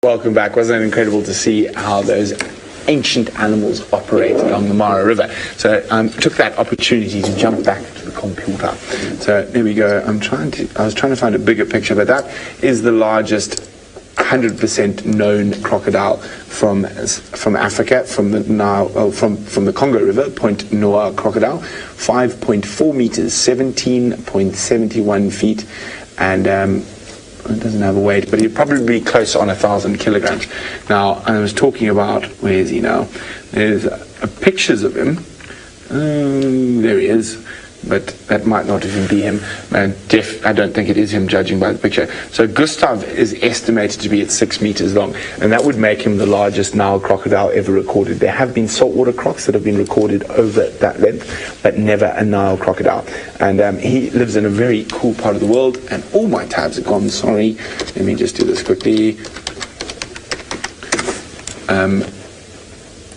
Welcome back. Wasn't it incredible to see how those ancient animals operate along the Mara River? So I took that opportunity to jump back to the computer. So there we go. I was trying to find a bigger picture, but that is the largest 100% known crocodile from Africa, from the Nile, from the Congo River, Point Noir crocodile, 5.4 meters, 17.71 feet, and it doesn't have a weight, but he'd probably be close on 1,000 kilograms. Now, I was talking about, where is he now? There's pictures of him. There he is, but that might not even be him. I don't think it is him, judging by the picture. So Gustav is estimated to be at 6 meters long, and that would make him the largest Nile crocodile ever recorded. There have been saltwater crocs that have been recorded over that length, but never a Nile crocodile. And he lives in a very cool part of the world, and all my tabs are gone, sorry. Let me just do this quickly.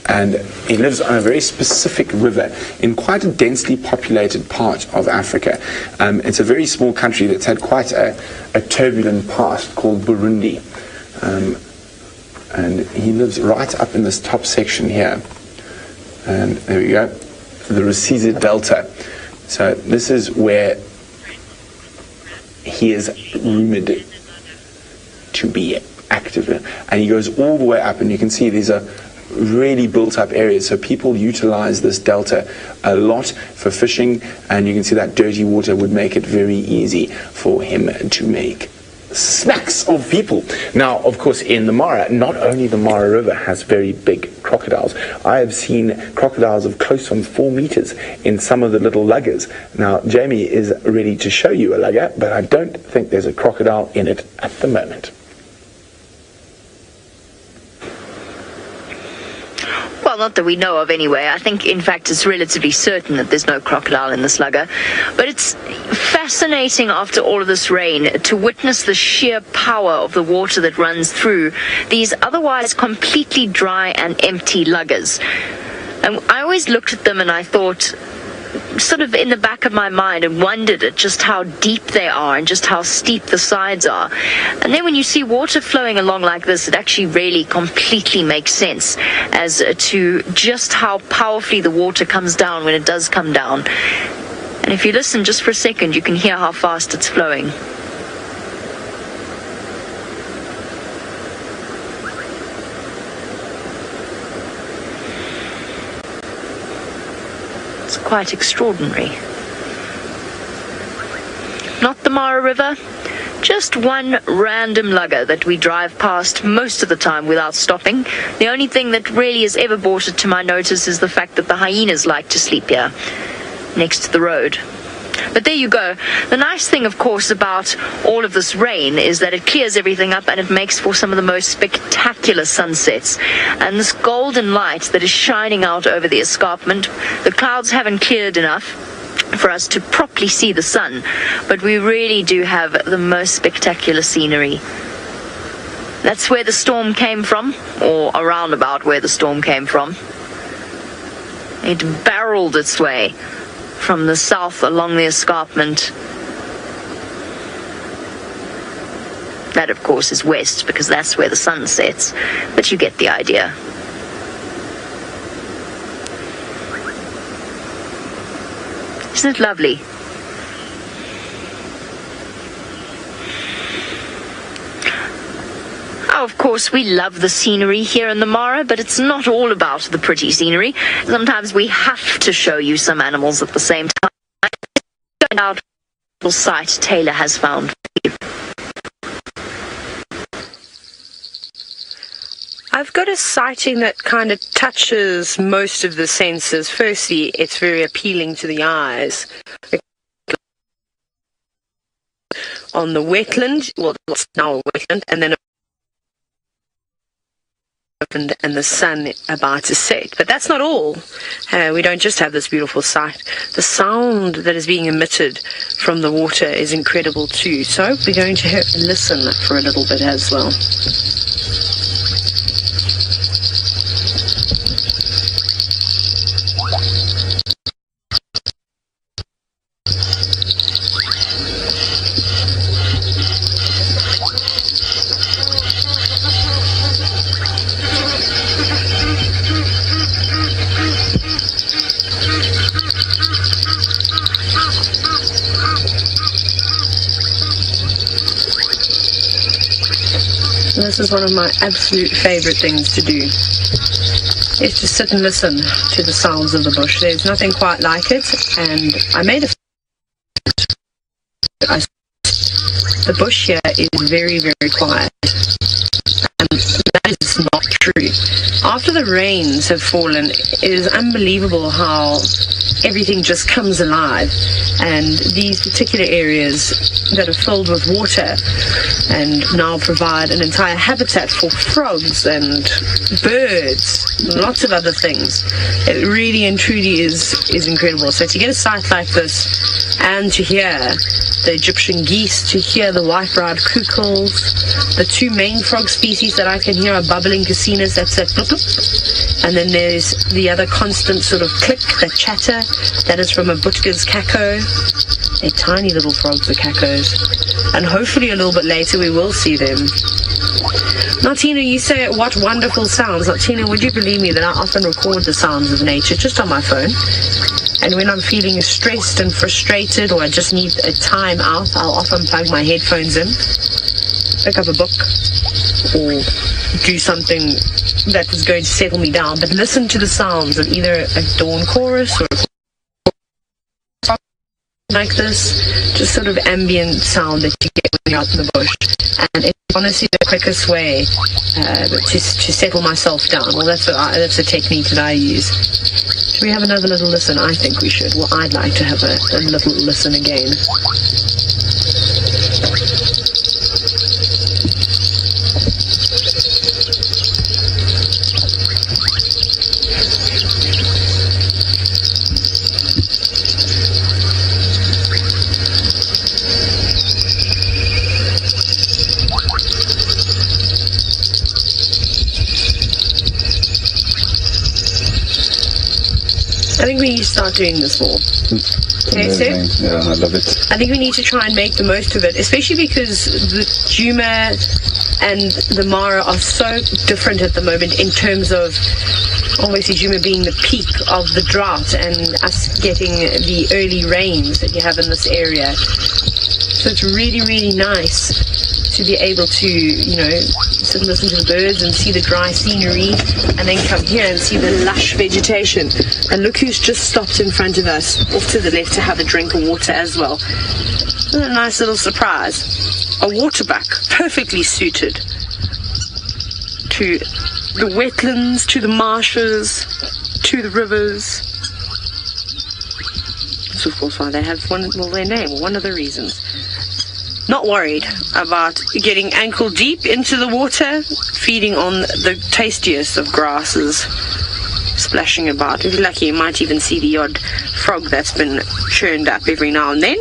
And he lives on a very specific river in quite a densely populated part of Africa. It's a very small country that's had quite a turbulent past called Burundi. And he lives right up in this top section here. And there we go, the Rusizi Delta. So this is where he is rumored to be active. And he goes all the way up, and you can see these are really built up areas, so people utilize this delta a lot for fishing, and you can see that dirty water would make it very easy for him to make snacks of people. Now, of course, in the Mara, not only the Mara River has very big crocodiles. I have seen crocodiles of close on 4 meters in some of the little luggers. Now, Jamie is ready to show you a lugger, but I don't think there's a crocodile in it at the moment. Well, not that we know of anyway. I think, in fact, it's relatively certain that there's no crocodile in the slugger. But it's fascinating after all of this rain to witness the sheer power of the water that runs through these otherwise completely dry and empty luggers. And I always looked at them and I thought, sort of in the back of my mind, and wondered at just how deep they are and just how steep the sides are. And then when you see water flowing along like this, it actually really completely makes sense as to just how powerfully the water comes down when it does come down. And if you listen just for a second, you can hear how fast it's flowing. Quite extraordinary. Not the Mara River, just one random lugger that we drive past most of the time without stopping. The only thing that really has ever brought it to my notice is the fact that the hyenas like to sleep here, next to the road. But there you go. The nice thing, of course, about all of this rain is that it clears everything up and it makes for some of the most spectacular sunsets. And this golden light that is shining out over the escarpment, the clouds haven't cleared enough for us to properly see the sun, but we really do have the most spectacular scenery. That's where the storm came from, or around about where the storm came from. It barreled its way from the south along the escarpment. That, of course, is west, because that's where the sun sets, but you get the idea. Isn't it lovely? Oh, of course, we love the scenery here in the Mara, but it's not all about the pretty scenery. Sometimes we have to show you some animals at the same time. Check out the site Tayla has found. I've got a sighting that kind of touches most of the senses. Firstly, it's very appealing to the eyes. On the wetland, well, it's now a wetland, and then and the sun about to set. But that's not all. We don't just have this beautiful sight. The sound that is being emitted from the water is incredible too. So we're going to listen for a little bit as well. This is one of my absolute favorite things to do, is to sit and listen to the sounds of the bush. There's nothing quite like it, and I made a the bush here is very, very quiet, and that is not true. After the rains have fallen, it is unbelievable how everything just comes alive, and these particular areas that are filled with water and now provide an entire habitat for frogs and birds and lots of other things. It really and truly is incredible. So to get a site like this and to hear the Egyptian geese, to hear the white-browed crocodiles, the two main frog species that I can hear are bubbling casinas, that's that bloop, bloop. And then there's the other constant sort of click, that chatter, that is from a butka's caco. They're tiny little frogs, the cacos. And hopefully a little bit later we will see them. Now, Tina, you say, what wonderful sounds. Now, Tina, would you believe me that I often record the sounds of nature just on my phone? And when I'm feeling stressed and frustrated, or I just need a time out, I'll often plug my headphones in, pick up a book, or do something that is going to settle me down, but listen to the sounds of either a dawn chorus or a like this, just sort of ambient sound that you get when you're out in the bush. And it's honestly the quickest way to settle myself down. Well, that's the technique that I use. Should we have another little listen? I think we should. Well, I'd like to have a little listen again. I think we need to start doing this more. Okay, so yeah, I love it. I think we need to try and make the most of it, especially because the Djuma and the Mara are so different at the moment in terms of obviously Djuma being the peak of the drought and us getting the early rains that you have in this area. So it's really, really nice to be able to, you know, sit and listen to the birds and see the dry scenery, and then come here and see the lush vegetation. And look who's just stopped in front of us, off to the left, to have a drink of water as well. Isn't it a nice little surprise? A waterbuck, perfectly suited to the wetlands, to the marshes, to the rivers. That's of course why they have their name, one of the reasons. Not worried about getting ankle deep into the water, feeding on the tastiest of grasses, splashing about. If you're lucky, you might even see the odd frog that's been churned up every now and then.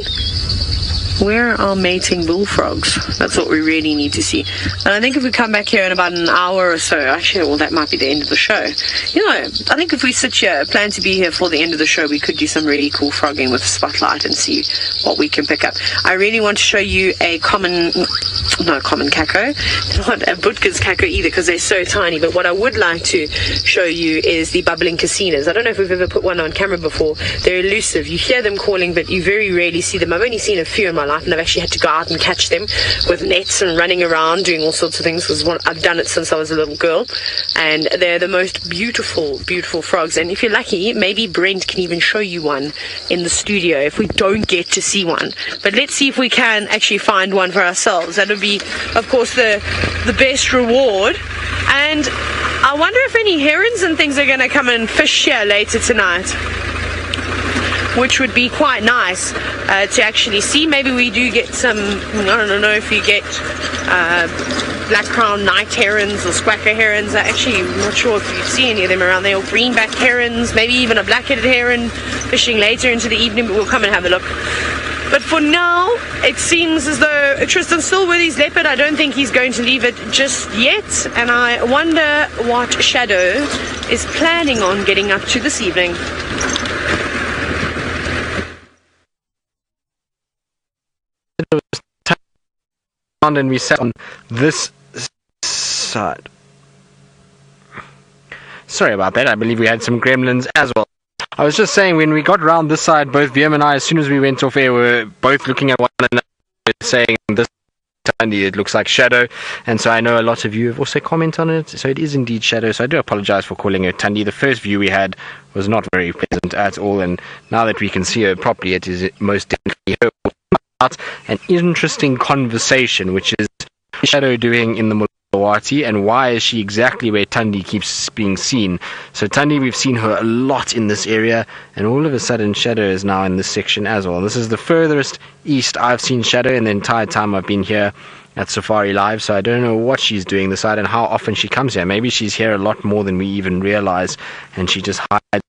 Where are our mating bullfrogs? That's what we really need to see. And I think if we come back here in about an hour or so, actually, well, that might be the end of the show. You know, I think if we sit here, plan to be here for the end of the show, we could do some really cool frogging with a spotlight and see what we can pick up. I really want to show you a common caco, not a butka's caco either, because they're so tiny. But what I would like to show you is the bubbling casinas. I don't know if we've ever put one on camera before. They're elusive. You hear them calling, but you very rarely see them. I've only seen a few in my life, and I've actually had to go out and catch them with nets and running around doing all sorts of things, because I've done it since I was a little girl, and they're the most beautiful frogs. And if you're lucky, maybe Brent can even show you one in the studio if we don't get to see one. But let's see if we can actually find one for ourselves. That would be, of course, the best reward. And I wonder if any herons and things are going to come and fish here later tonight, which would be quite nice to actually see. Maybe we do get some, I don't know if you get black-crowned night herons or squacker herons. I'm actually not sure if you see any of them around there, or greenback herons, maybe even a black-headed heron fishing later into the evening, but we'll come and have a look. But for now, it seems as though Tristan's still with his leopard. I don't think he's going to leave it just yet, and I wonder what Shadow is planning on getting up to this evening. And we sat on this side. Sorry about that. I believe we had some gremlins as well. I was just saying, when we got round this side, both VM and I, as soon as we went off air, were both looking at one another, saying this Tandy, it looks like Shadow, and so I know a lot of you have also commented on it, so it is indeed Shadow, so I do apologize for calling her Tandy. The first view we had was not very pleasant at all, and now that we can see her properly, it is most definitely her. An interesting conversation, which is Shadow doing in the Mulawati, and why is she exactly where Tandy keeps being seen? So Tandy, we've seen her a lot in this area, and all of a sudden Shadow is now in this section as well. This is the furthest east I've seen Shadow in the entire time I've been here at Safari Live, so I don't know what she's doing this side and how often she comes here. Maybe she's here a lot more than we even realize, and she just hides.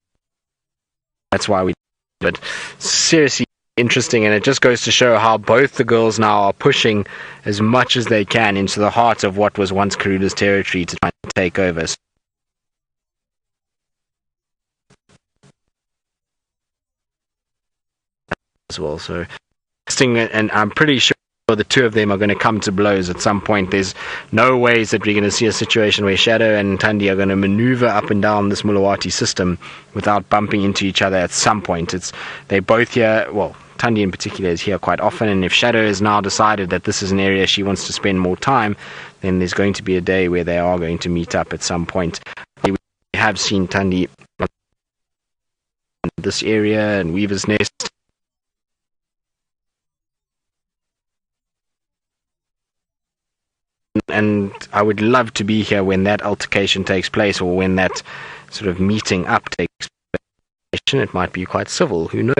That's why we. But seriously interesting, and it just goes to show how both the girls now are pushing as much as they can into the heart of what was once Kruger's territory to try and take over. As well, so and I'm pretty sure the two of them are going to come to blows at some point. There's no ways that we're going to see a situation where Shadow and Tandy are going to maneuver up and down this Mulawati system without bumping into each other at some point. They're both here, well, Tandy in particular is here quite often, and if Shadow has now decided that this is an area she wants to spend more time, then there's going to be a day where they are going to meet up at some point. We have seen Tandy in this area and Weaver's Nest. And I would love to be here when that altercation takes place, or when that sort of meeting up takes place. It might be quite civil, who knows?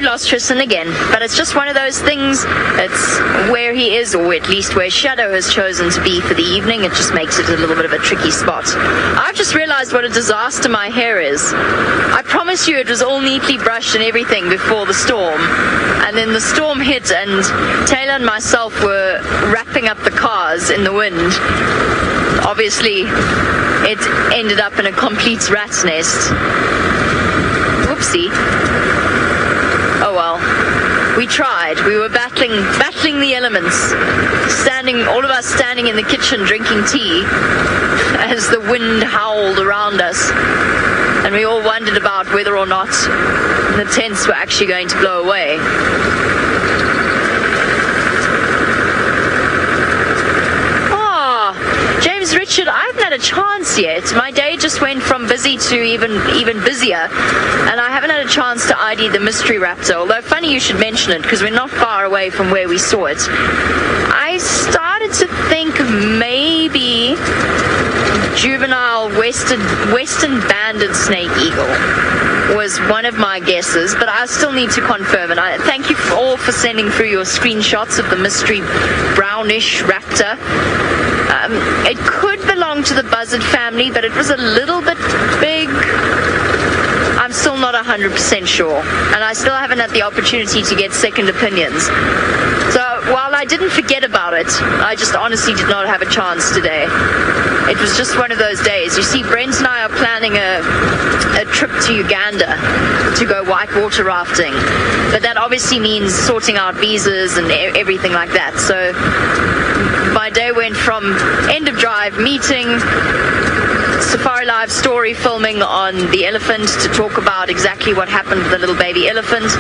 Lost Tristan again, but it's just one of those things. It's where he is, or at least where Shadow has chosen to be for the evening. It just makes it a little bit of a tricky spot. I've just realized what a disaster my hair is. I promise you it was all neatly brushed and everything before the storm, and then the storm hit and Tayla and myself were wrapping up the cars in the wind. Obviously it ended up in a complete rat's nest. Whoopsie. Oh well, we tried. We were battling the elements, all of us standing in the kitchen drinking tea as the wind howled around us, and we all wondered about whether or not the tents were actually going to blow away. Richard, I haven't had a chance yet. My day just went from busy to even busier, and I haven't had a chance to ID the mystery raptor, although funny you should mention it because we're not far away from where we saw it. I started to think maybe juvenile western banded snake eagle was one of my guesses, but I still need to confirm it. I thank you all for sending through your screenshots of the mystery brownish raptor. It could belong to the buzzard family, but it was a little bit big. I'm still not 100% sure, and I still haven't had the opportunity to get second opinions. So while I didn't forget about it, I just honestly did not have a chance today. It was just one of those days. You see, Brent and I are planning a trip to Uganda to go whitewater rafting, but that obviously means sorting out visas and everything like that. So my day went from end of drive meeting, Safari Live story filming on the elephant to talk about exactly what happened with the little baby elephant,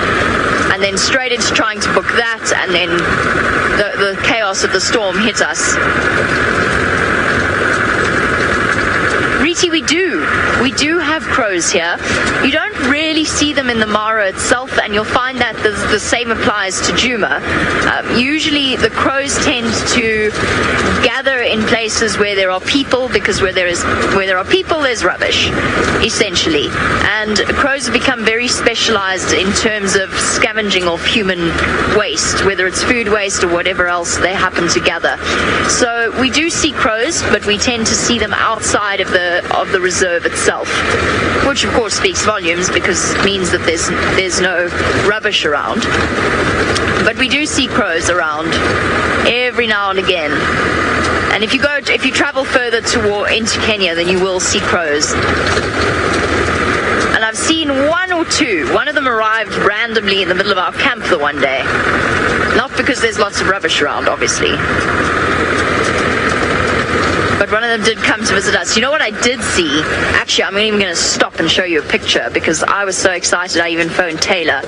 and then straight into trying to book that, and then the chaos of the storm hit us. Riti, we do have crows here. You don't really see them in the Mara itself, and you'll find that the same applies to Djuma. Usually the crows tend to gather in places where there are people, because where there are people, there's rubbish, essentially. And crows have become very specialized in terms of scavenging of human waste, whether it's food waste or whatever else they happen to gather. So we do see crows, but we tend to see them outside of the reserve itself, which of course speaks volumes because it means that there's no rubbish around. But we do see crows around every now and again, And if you travel further into Kenya, then you will see crows. And I've seen one or two. One of them arrived randomly in the middle of our camp the one day. Not because there's lots of rubbish around, obviously. But one of them did come to visit us. You know what I did see? Actually, I'm even going to stop and show you a picture because I was so excited I even phoned Tayla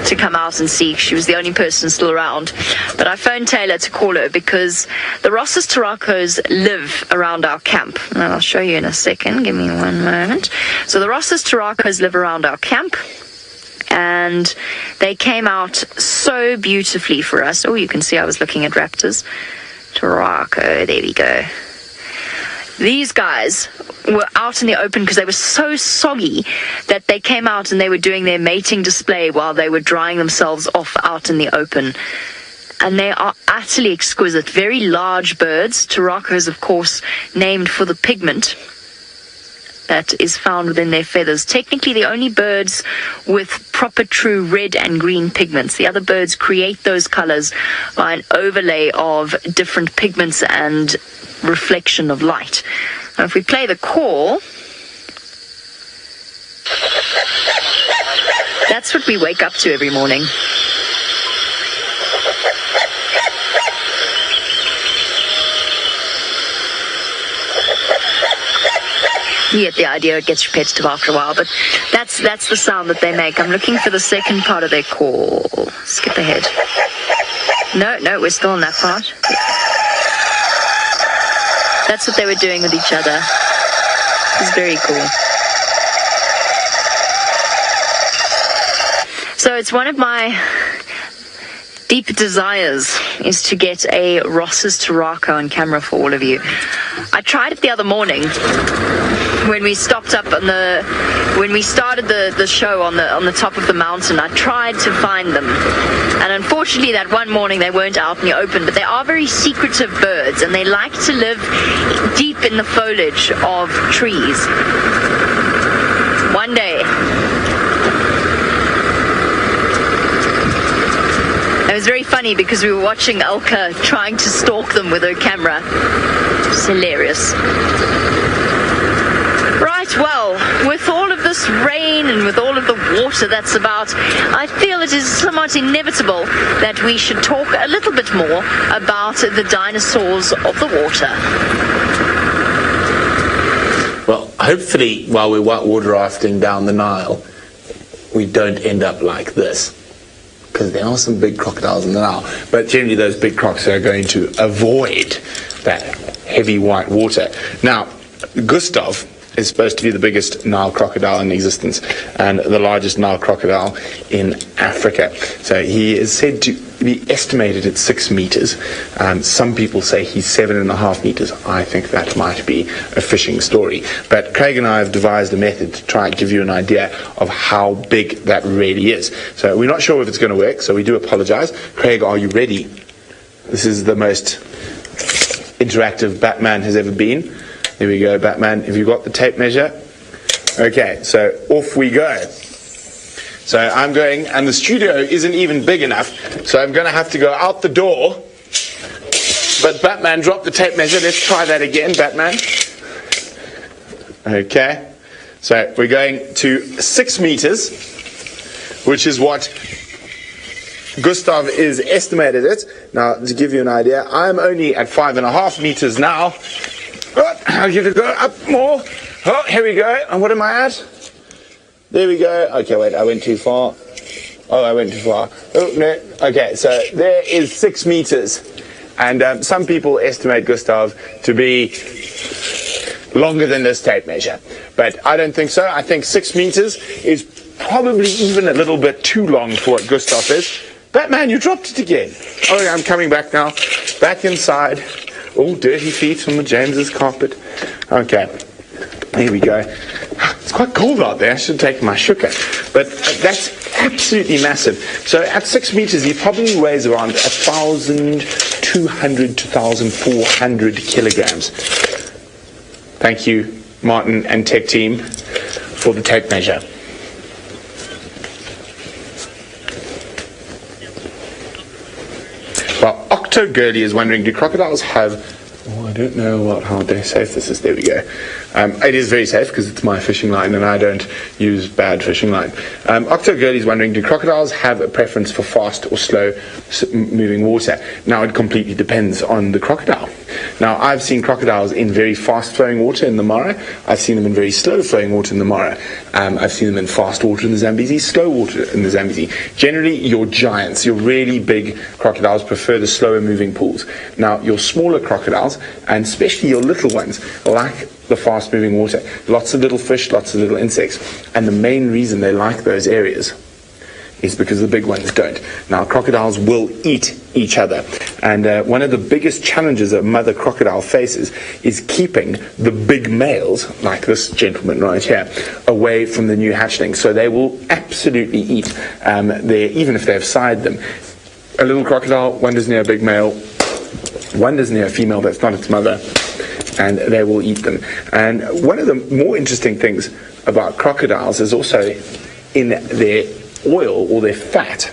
to come out and see. She was the only person still around. But I phoned Tayla to call her because the Ross's turacos live around our camp. And I'll show you in a second. Give me one moment. So the Ross's turacos live around our camp. And they came out so beautifully for us. Oh, you can see I was looking at Raptors. Turaco, there we go. These guys were out in the open because they were so soggy that they came out and they were doing their mating display while they were drying themselves off out in the open. And they are utterly exquisite, very large birds. Turacos, of course, named for the pigment that is found within their feathers. Technically, the only birds with proper true red and green pigments. The other birds create those colors by an overlay of different pigments and reflection of light. Now, if we play the call, that's what we wake up to every morning. You get the idea, it gets repetitive after a while, but that's the sound that they make. I'm looking for the second part of their call. Skip ahead. No, we're still on that part. That's what they were doing with each other. It's very cool. So it's one of my deep desires is to get a Ross's turaco on camera for all of you. I tried it the other morning when we stopped up on when we started the show on the top of the mountain. I tried to find them, and unfortunately that one morning they weren't out in the open, but they are very secretive birds and they like to live deep in the foliage of trees. One day it was very funny because we were watching Elka trying to stalk them with her camera. It's hilarious. Right, well, with all of this rain and with all of the water that's about, I feel it is somewhat inevitable that we should talk a little bit more about the dinosaurs of the water. Well, hopefully while we're whitewater rafting down the Nile, we don't end up like this. Because there are some big crocodiles in the Nile. But generally those big crocs are going to avoid that heavy white water. Now, Gustav is supposed to be the biggest Nile crocodile in existence and the largest Nile crocodile in Africa. So he is said to be estimated at 6 meters. Some people say he's 7.5 meters. I think that might be a fishing story. But Craig and I have devised a method to try and give you an idea of how big that really is. So we're not sure if it's going to work, so we do apologize. Craig, are you ready? This is the most interactive Batman has ever been. There we go, Batman. Have you got the tape measure? Okay, so off we go. So I'm going, and the studio isn't even big enough, so I'm going to have to go out the door. But Batman dropped the tape measure. Let's try that again, Batman. Okay. So we're going to 6 meters, which is what Gustav is estimated at. Now, to give you an idea, I'm only at 5.5 meters now. Oh, I'll give it a go up more. Oh, here we go. And what am I at? There we go. Okay, wait, I went too far. Oh, I went too far. Oh, no. Okay, so there is 6 meters. And some people estimate Gustav to be longer than this tape measure. But I don't think so. I think 6 meters is probably even a little bit too long for what Gustav is. Batman, you dropped it again. Oh, I'm coming back now. Back inside. Oh, dirty feet on the James's carpet. Okay, here we go. It's quite cold out there. I should take my shuka. But that's absolutely massive. So at 6 meters, he probably weighs around 1,200 to 1,400 kilograms. Thank you, Martin and tech team, for the tape measure. Well, Octo Girly is wondering, do crocodiles have... Oh, I don't know how safe this is. There we go. It is very safe because it's my fishing line and I don't use bad fishing line. Octo Girl is wondering, do crocodiles have a preference for fast or slow moving water? Now, it completely depends on the crocodile. Now, I've seen crocodiles in very fast-flowing water in the Mara. I've seen them in very slow-flowing water in the Mara. I've seen them in fast water in the Zambezi, slow water in the Zambezi. Generally, your giants, your really big crocodiles prefer the slower-moving pools. Now, your smaller crocodiles, and especially your little ones, like the fast-moving water. Lots of little fish, lots of little insects. And the main reason they like those areas is because the big ones don't. Now, crocodiles will eat each other. And one of the biggest challenges a mother crocodile faces is keeping the big males, like this gentleman right here, away from the new hatchlings. So they will absolutely eat, even if they've sired them. A little crocodile wanders near a big male, wanders near a female that's not its mother, and they will eat them. And one of the more interesting things about crocodiles is also in their oil or their fat.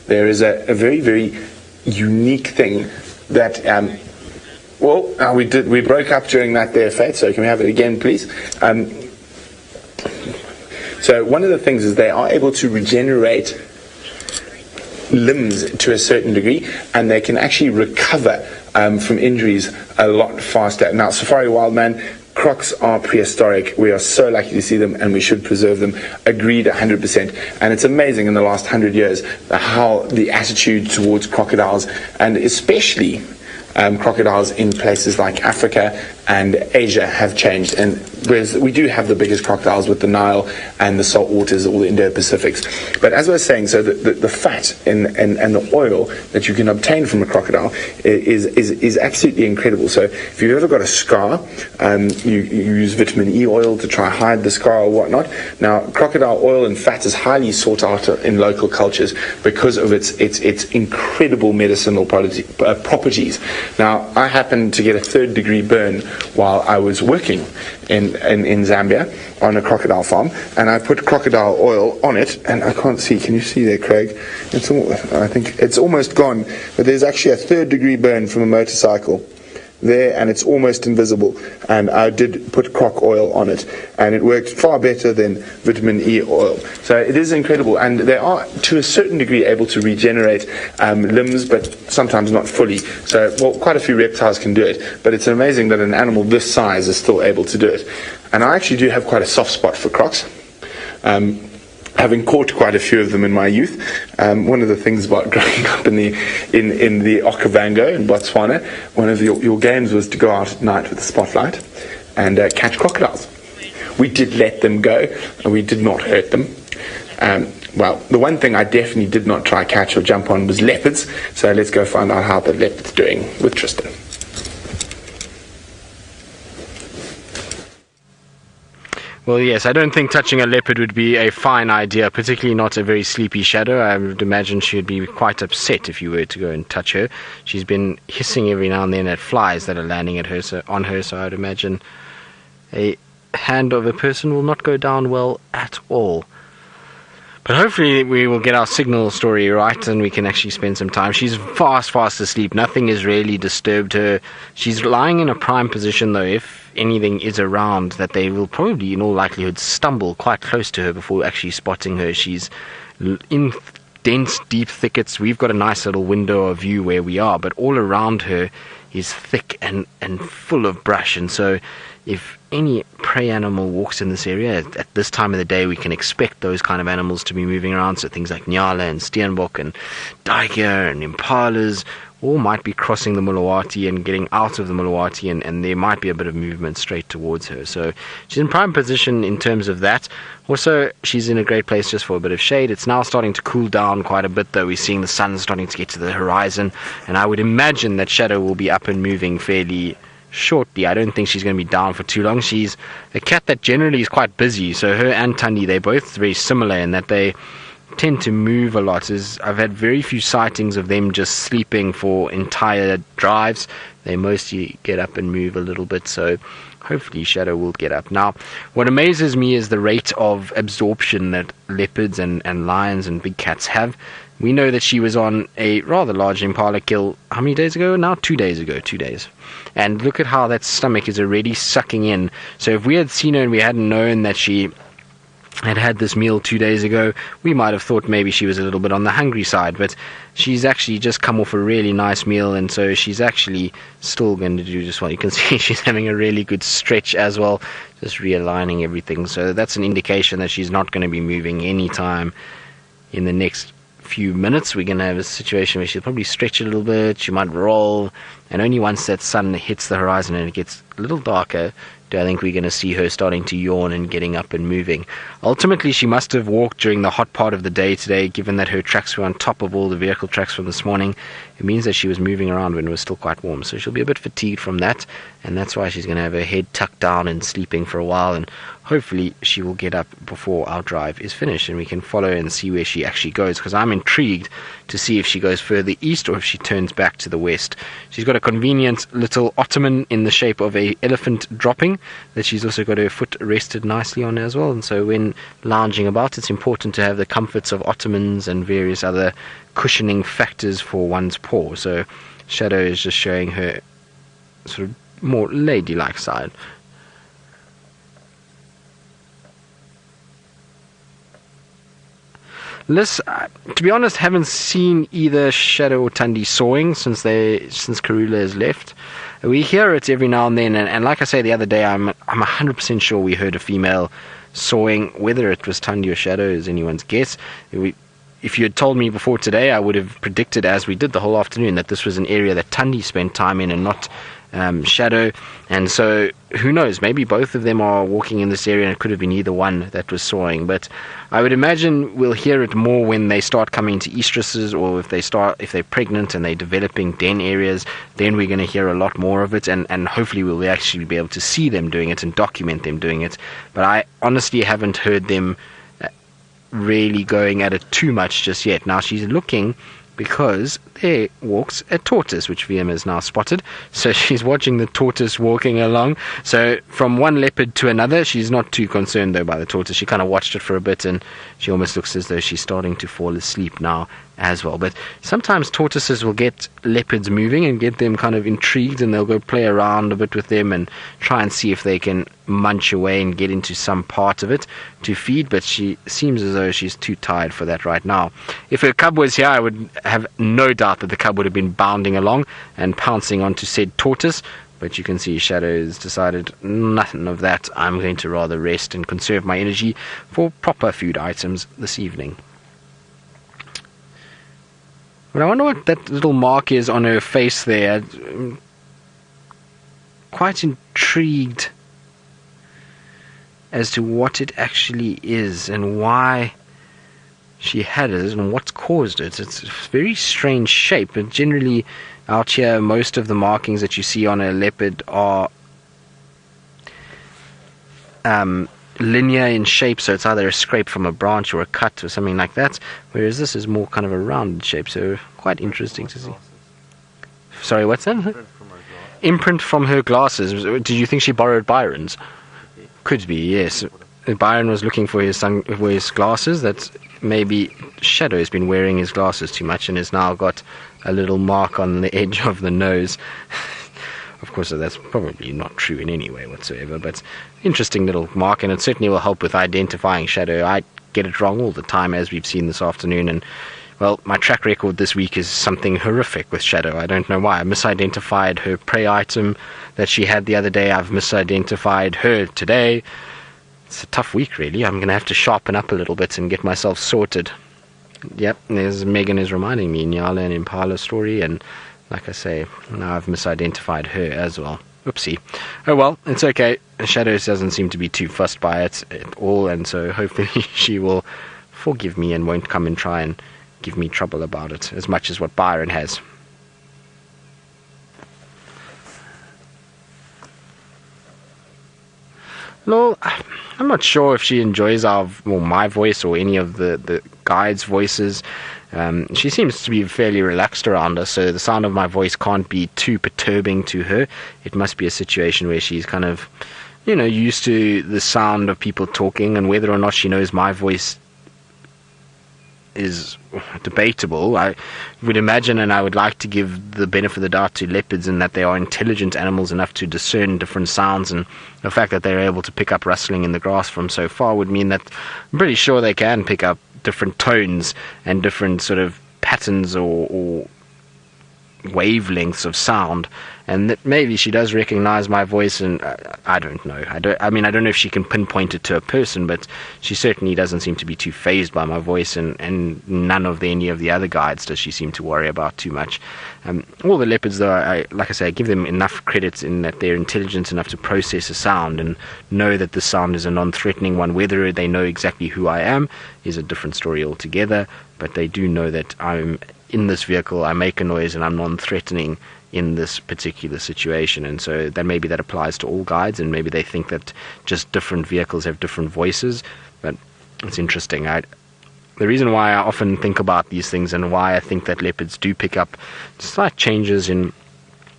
There is a very, very unique thing that we broke up during that there fat, so can we have it again, please? So one of the things is they are able to regenerate limbs to a certain degree, and they can actually recover from injuries a lot faster. Now, Safari Wildman, crocs are prehistoric. We are so lucky to see them, and we should preserve them. Agreed 100%. And it's amazing in the last 100 years how the attitude towards crocodiles, and especially crocodiles in places like Africa and Asia, have changed. And whereas we do have the biggest crocodiles with the Nile and the salt waters, all the Indo-Pacifics. But as I was saying, so the fat and the oil that you can obtain from a crocodile is absolutely incredible. So if you've ever got a scar, you use vitamin E oil to try hide the scar or whatnot. Now, crocodile oil and fat is highly sought after in local cultures because of its incredible medicinal properties. Now, I happened to get a 3rd-degree burn while I was working in Zambia on a crocodile farm, and I put crocodile oil on it, and I can't see. Can you see there, Craig? I think it's almost gone, but there's actually a 3rd-degree burn from a motorcycle there, and it's almost invisible. And I did put croc oil on it, and it worked far better than vitamin E oil. So it is incredible, and they are to a certain degree able to regenerate limbs, but sometimes not fully. So, quite a few reptiles can do it, but it's amazing that an animal this size is still able to do it. And I actually do have quite a soft spot for crocs. Having caught quite a few of them in my youth, one of the things about growing up in the Okavango in Botswana, one of your games was to go out at night with a spotlight and catch crocodiles. We did let them go, and we did not hurt them. The one thing I definitely did not try catch or jump on was leopards. So let's go find out how the leopard's doing with Tristan. Well, yes, I don't think touching a leopard would be a fine idea, particularly not a very sleepy shadow. I would imagine she would be quite upset if you were to go and touch her. She's been hissing every now and then at flies that are landing at her, so I would imagine a hand of a person will not go down well at all. But hopefully we will get our signal story right and we can actually spend some time. She's fast asleep. Nothing has really disturbed her. She's lying in a prime position, though. If anything is around, that they will probably, in all likelihood, stumble quite close to her before actually spotting her. She's in dense, deep thickets. We've got a nice little window of view where we are, but all around her is thick and full of brush. And so if any prey animal walks in this area at this time of the day, we can expect those kind of animals to be moving around. So things like Nyala and Steenbok and Duiker and Impalas all might be crossing the Mulawati and getting out of the Mulawati, and there might be a bit of movement straight towards her. So she's in prime position in terms of that. Also, she's in a great place just for a bit of shade. It's now starting to cool down quite a bit, though. We're seeing the sun starting to get to the horizon, and I would imagine that Shadow will be up and moving fairly shortly. I don't think she's going to be down for too long. She's a cat that generally is quite busy, so her and Tundi, they're both very similar in that they tend to move a lot. I've had very few sightings of them just sleeping for entire drives. They mostly get up and move a little bit, so hopefully Shadow will get up. Now, what amazes me is the rate of absorption that leopards and lions and big cats have. We know that she was on a rather large impala kill, how many days ago now? 2 days ago, 2 days. And look at how that stomach is already sucking in. So if we had seen her and we hadn't known that she had this meal 2 days ago, we might have thought maybe she was a little bit on the hungry side, but she's actually just come off a really nice meal, and so she's actually still going to do just well. You can see she's having a really good stretch as well, just realigning everything. So that's an indication that she's not going to be moving anytime in the next few minutes. We're going to have a situation where she'll probably stretch a little bit, she might roll, and only once that sun hits the horizon and it gets a little darker do I think we're going to see her starting to yawn and getting up and moving. Ultimately, she must have walked during the hot part of the day today, given that her tracks were on top of all the vehicle tracks from this morning. It means that she was moving around when it was still quite warm, so she'll be a bit fatigued from that, and that's why she's going to have her head tucked down and sleeping for a while, and hopefully she will get up before our drive is finished and we can follow and see where she actually goes, because I'm intrigued to see if she goes further east or if she turns back to the west. She's got a convenient little ottoman in the shape of a elephant dropping that she's also got her foot rested nicely on as well, and so when lounging about it's important to have the comforts of ottomans and various other cushioning factors for one's paw. So Shadow is just showing her sort of more ladylike side. Liz, to be honest, haven't seen either Shadow or Tundi sawing since Karula has left. We hear it every now and then, and like I say the other day, I'm 100% sure we heard a female sawing. Whether it was Tundi or Shadow is anyone's guess. If you had told me before today, I would have predicted, as we did the whole afternoon, that this was an area that Tundi spent time in and not Shadow. And so who knows, maybe both of them are walking in this area and it could have been either one that was sawing. But I would imagine we'll hear it more when they start coming to eastresses, or if they're pregnant and they're developing den areas, then we're going to hear a lot more of it, and hopefully we'll actually be able to see them doing it and document them doing it. But I honestly haven't heard them really going at it too much just yet. Now she's looking, because there walks a tortoise, which VM has now spotted. So she's watching the tortoise walking along. So from one leopard to another, she's not too concerned though by the tortoise. She kind of watched it for a bit, and she almost looks as though she's starting to fall asleep now as well. But sometimes tortoises will get leopards moving and get them kind of intrigued, and they'll go play around a bit with them and try and see if they can munch away and get into some part of it to feed, but she seems as though she's too tired for that right now. If her cub was here, I would have no doubt that the cub would have been bounding along and pouncing onto said tortoise, but you can see Shadow has decided nothing of that. I'm going to rather rest and conserve my energy for proper food items this evening. But I wonder what that little mark is on her face there. I'm quite intrigued as to what it actually is and why she had it and what's caused it. It's a very strange shape, and generally out here most of the markings that you see on a leopard are linear in shape, so it's either a scrape from a branch or a cut or something like that, whereas this is more kind of a rounded shape, so quite interesting to see. Sorry, what's that? Imprint from her glasses. Did you think she borrowed Byron's? Could be, yes. Byron was looking for his glasses. That maybe Shadow has been wearing his glasses too much and has now got a little mark on the edge of the nose. Of course, that's probably not true in any way whatsoever, but interesting little mark, and it certainly will help with identifying Shadow. I get it wrong all the time, as we've seen this afternoon, and well, my track record this week is something horrific with Shadow. I don't know why. I misidentified her prey item that she had the other day. I've misidentified her today. It's a tough week, really. I'm going to have to sharpen up a little bit and get myself sorted. Yep, there's Megan is reminding me, Nyala and Impala story, and like I say, now I've misidentified her as well. Oopsie. Oh well, it's okay. Shadow doesn't seem to be too fussed by it at all, and so hopefully she will forgive me and won't come and try and give me trouble about it as much as what Byron has. No, I'm not sure if she enjoys my voice or any of the guides' voices. She seems to be fairly relaxed around us, so the sound of my voice can't be too perturbing to her. It must be a situation where she's kind of, used to the sound of people talking, and whether or not she knows my voice is debatable. I would imagine, and I would like to give the benefit of the doubt to leopards in that they are intelligent animals enough to discern different sounds, and the fact that they're able to pick up rustling in the grass from so far would mean that I'm pretty sure they can pick up different tones and different sort of patterns or wavelengths of sound, and that maybe she does recognize my voice, and I don't know. I don't know if she can pinpoint it to a person, but she certainly doesn't seem to be too fazed by my voice, and none of any of the other guides does she seem to worry about too much. All the leopards, though, like I say, I give them enough credit in that they're intelligent enough to process a sound and know that the sound is a non-threatening one. Whether they know exactly who I am is a different story altogether, but they do know that I'm in this vehicle, I make a noise, and I'm non-threatening in this particular situation. And so that maybe that applies to all guides, and maybe they think that just different vehicles have different voices. But it's interesting. The reason why I often think about these things and why I think that leopards do pick up slight changes in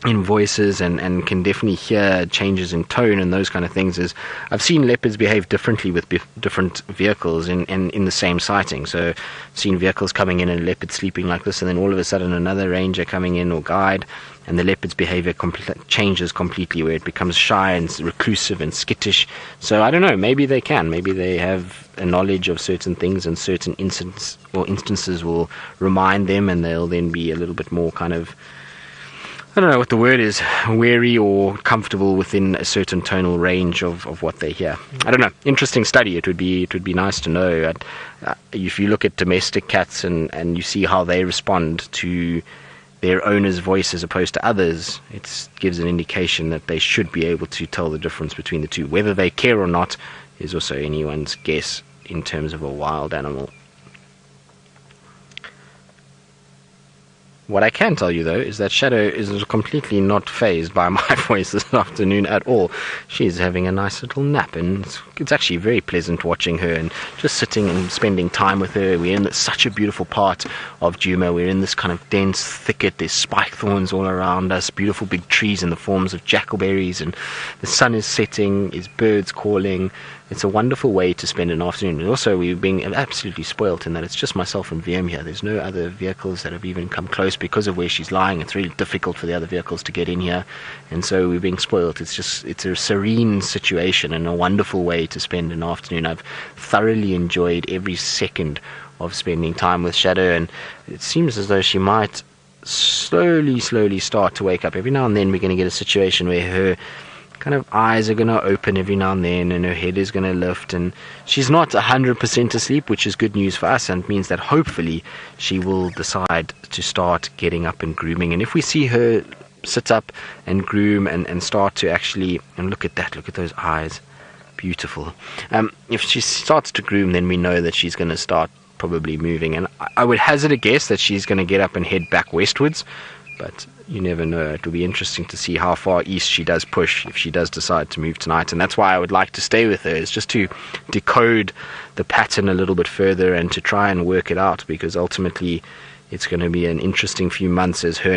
voices and can definitely hear changes in tone and those kind of things is I've seen leopards behave differently with different vehicles in the same sighting. So I've seen vehicles coming in and a leopard sleeping like this, and then all of a sudden another ranger coming in or guide, and the leopard's behavior changes completely, where it becomes shy and reclusive and skittish. So I don't know, maybe they can. Maybe they have a knowledge of certain things, and certain instances will remind them, and they'll then be a little bit more kind of, I don't know what the word is, wary or comfortable within a certain tonal range of what they hear. I don't know. Interesting study. It would be nice to know. If you look at domestic cats and you see how they respond to their owner's voice as opposed to others, it gives an indication that they should be able to tell the difference between the two. Whether they care or not is also anyone's guess in terms of a wild animal. What I can tell you, though, is that Shadow is completely not fazed by my voice this afternoon at all. She's having a nice little nap, and it's actually very pleasant watching her and just sitting and spending time with her. We're in such a beautiful part of Djuma. We're in this kind of dense thicket. There's spike thorns all around us, beautiful big trees in the forms of jackleberries, and the sun is setting, there's birds calling. It's a wonderful way to spend an afternoon. And also, we're being absolutely spoilt in that it's just myself and VM here. There's no other vehicles that have even come close because of where she's lying. It's really difficult for the other vehicles to get in here. And so we're being spoilt. It's a serene situation and a wonderful way to spend an afternoon. I've thoroughly enjoyed every second of spending time with Shadow, and it seems as though she might slowly start to wake up. Every now and then we're going to get a situation where her kind of eyes are going to open every now and then, and her head is going to lift, and she's not 100% asleep, which is good news for us, and means that hopefully she will decide to start getting up and grooming. And if we see her sit up and groom and start to actually, and look at those eyes, beautiful. If she starts to groom, then we know that she's going to start probably moving, and I would hazard a guess that she's going to get up and head back westwards, but you never know. It will be interesting to see how far east she does push if she does decide to move tonight, and that's why I would like to stay with her, is just to decode the pattern a little bit further and to try and work it out, because ultimately it's going to be an interesting few months as her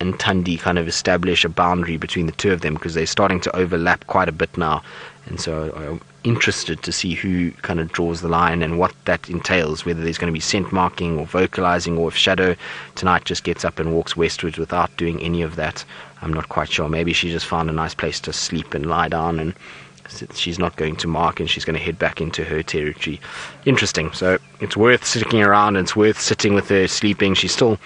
and Tundi kind of establish a boundary between the two of them, because they're starting to overlap quite a bit now. And so I'm interested to see who kind of draws the line and what that entails, whether there's going to be scent marking or vocalizing, or if Shadow tonight just gets up and walks westwards without doing any of that. I'm not quite sure. Maybe she just found a nice place to sleep and lie down, and she's not going to mark, and she's going to head back into her territory. Interesting. So it's worth sticking around, and it's worth sitting with her, sleeping. She's still,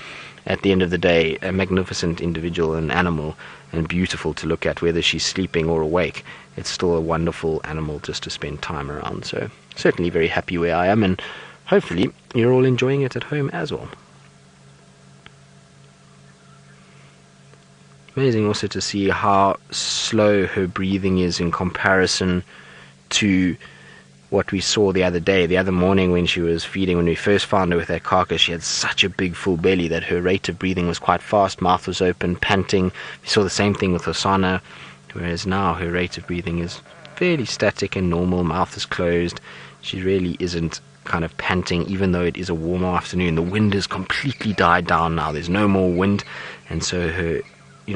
at the end of the day, a magnificent individual and animal, and beautiful to look at, whether she's sleeping or awake. It's still a wonderful animal just to spend time around. So certainly very happy where I am, and hopefully you're all enjoying it at home as well. Amazing also to see how slow her breathing is in comparison to what we saw the other day. The other morning when she was feeding, when we first found her with that carcass, she had such a big full belly that her rate of breathing was quite fast, mouth was open, panting. We saw the same thing with Osana, whereas now her rate of breathing is fairly static and normal, mouth is closed. She really isn't kind of panting, even though it is a warm afternoon. The wind has completely died down now. There's no more wind, and so her,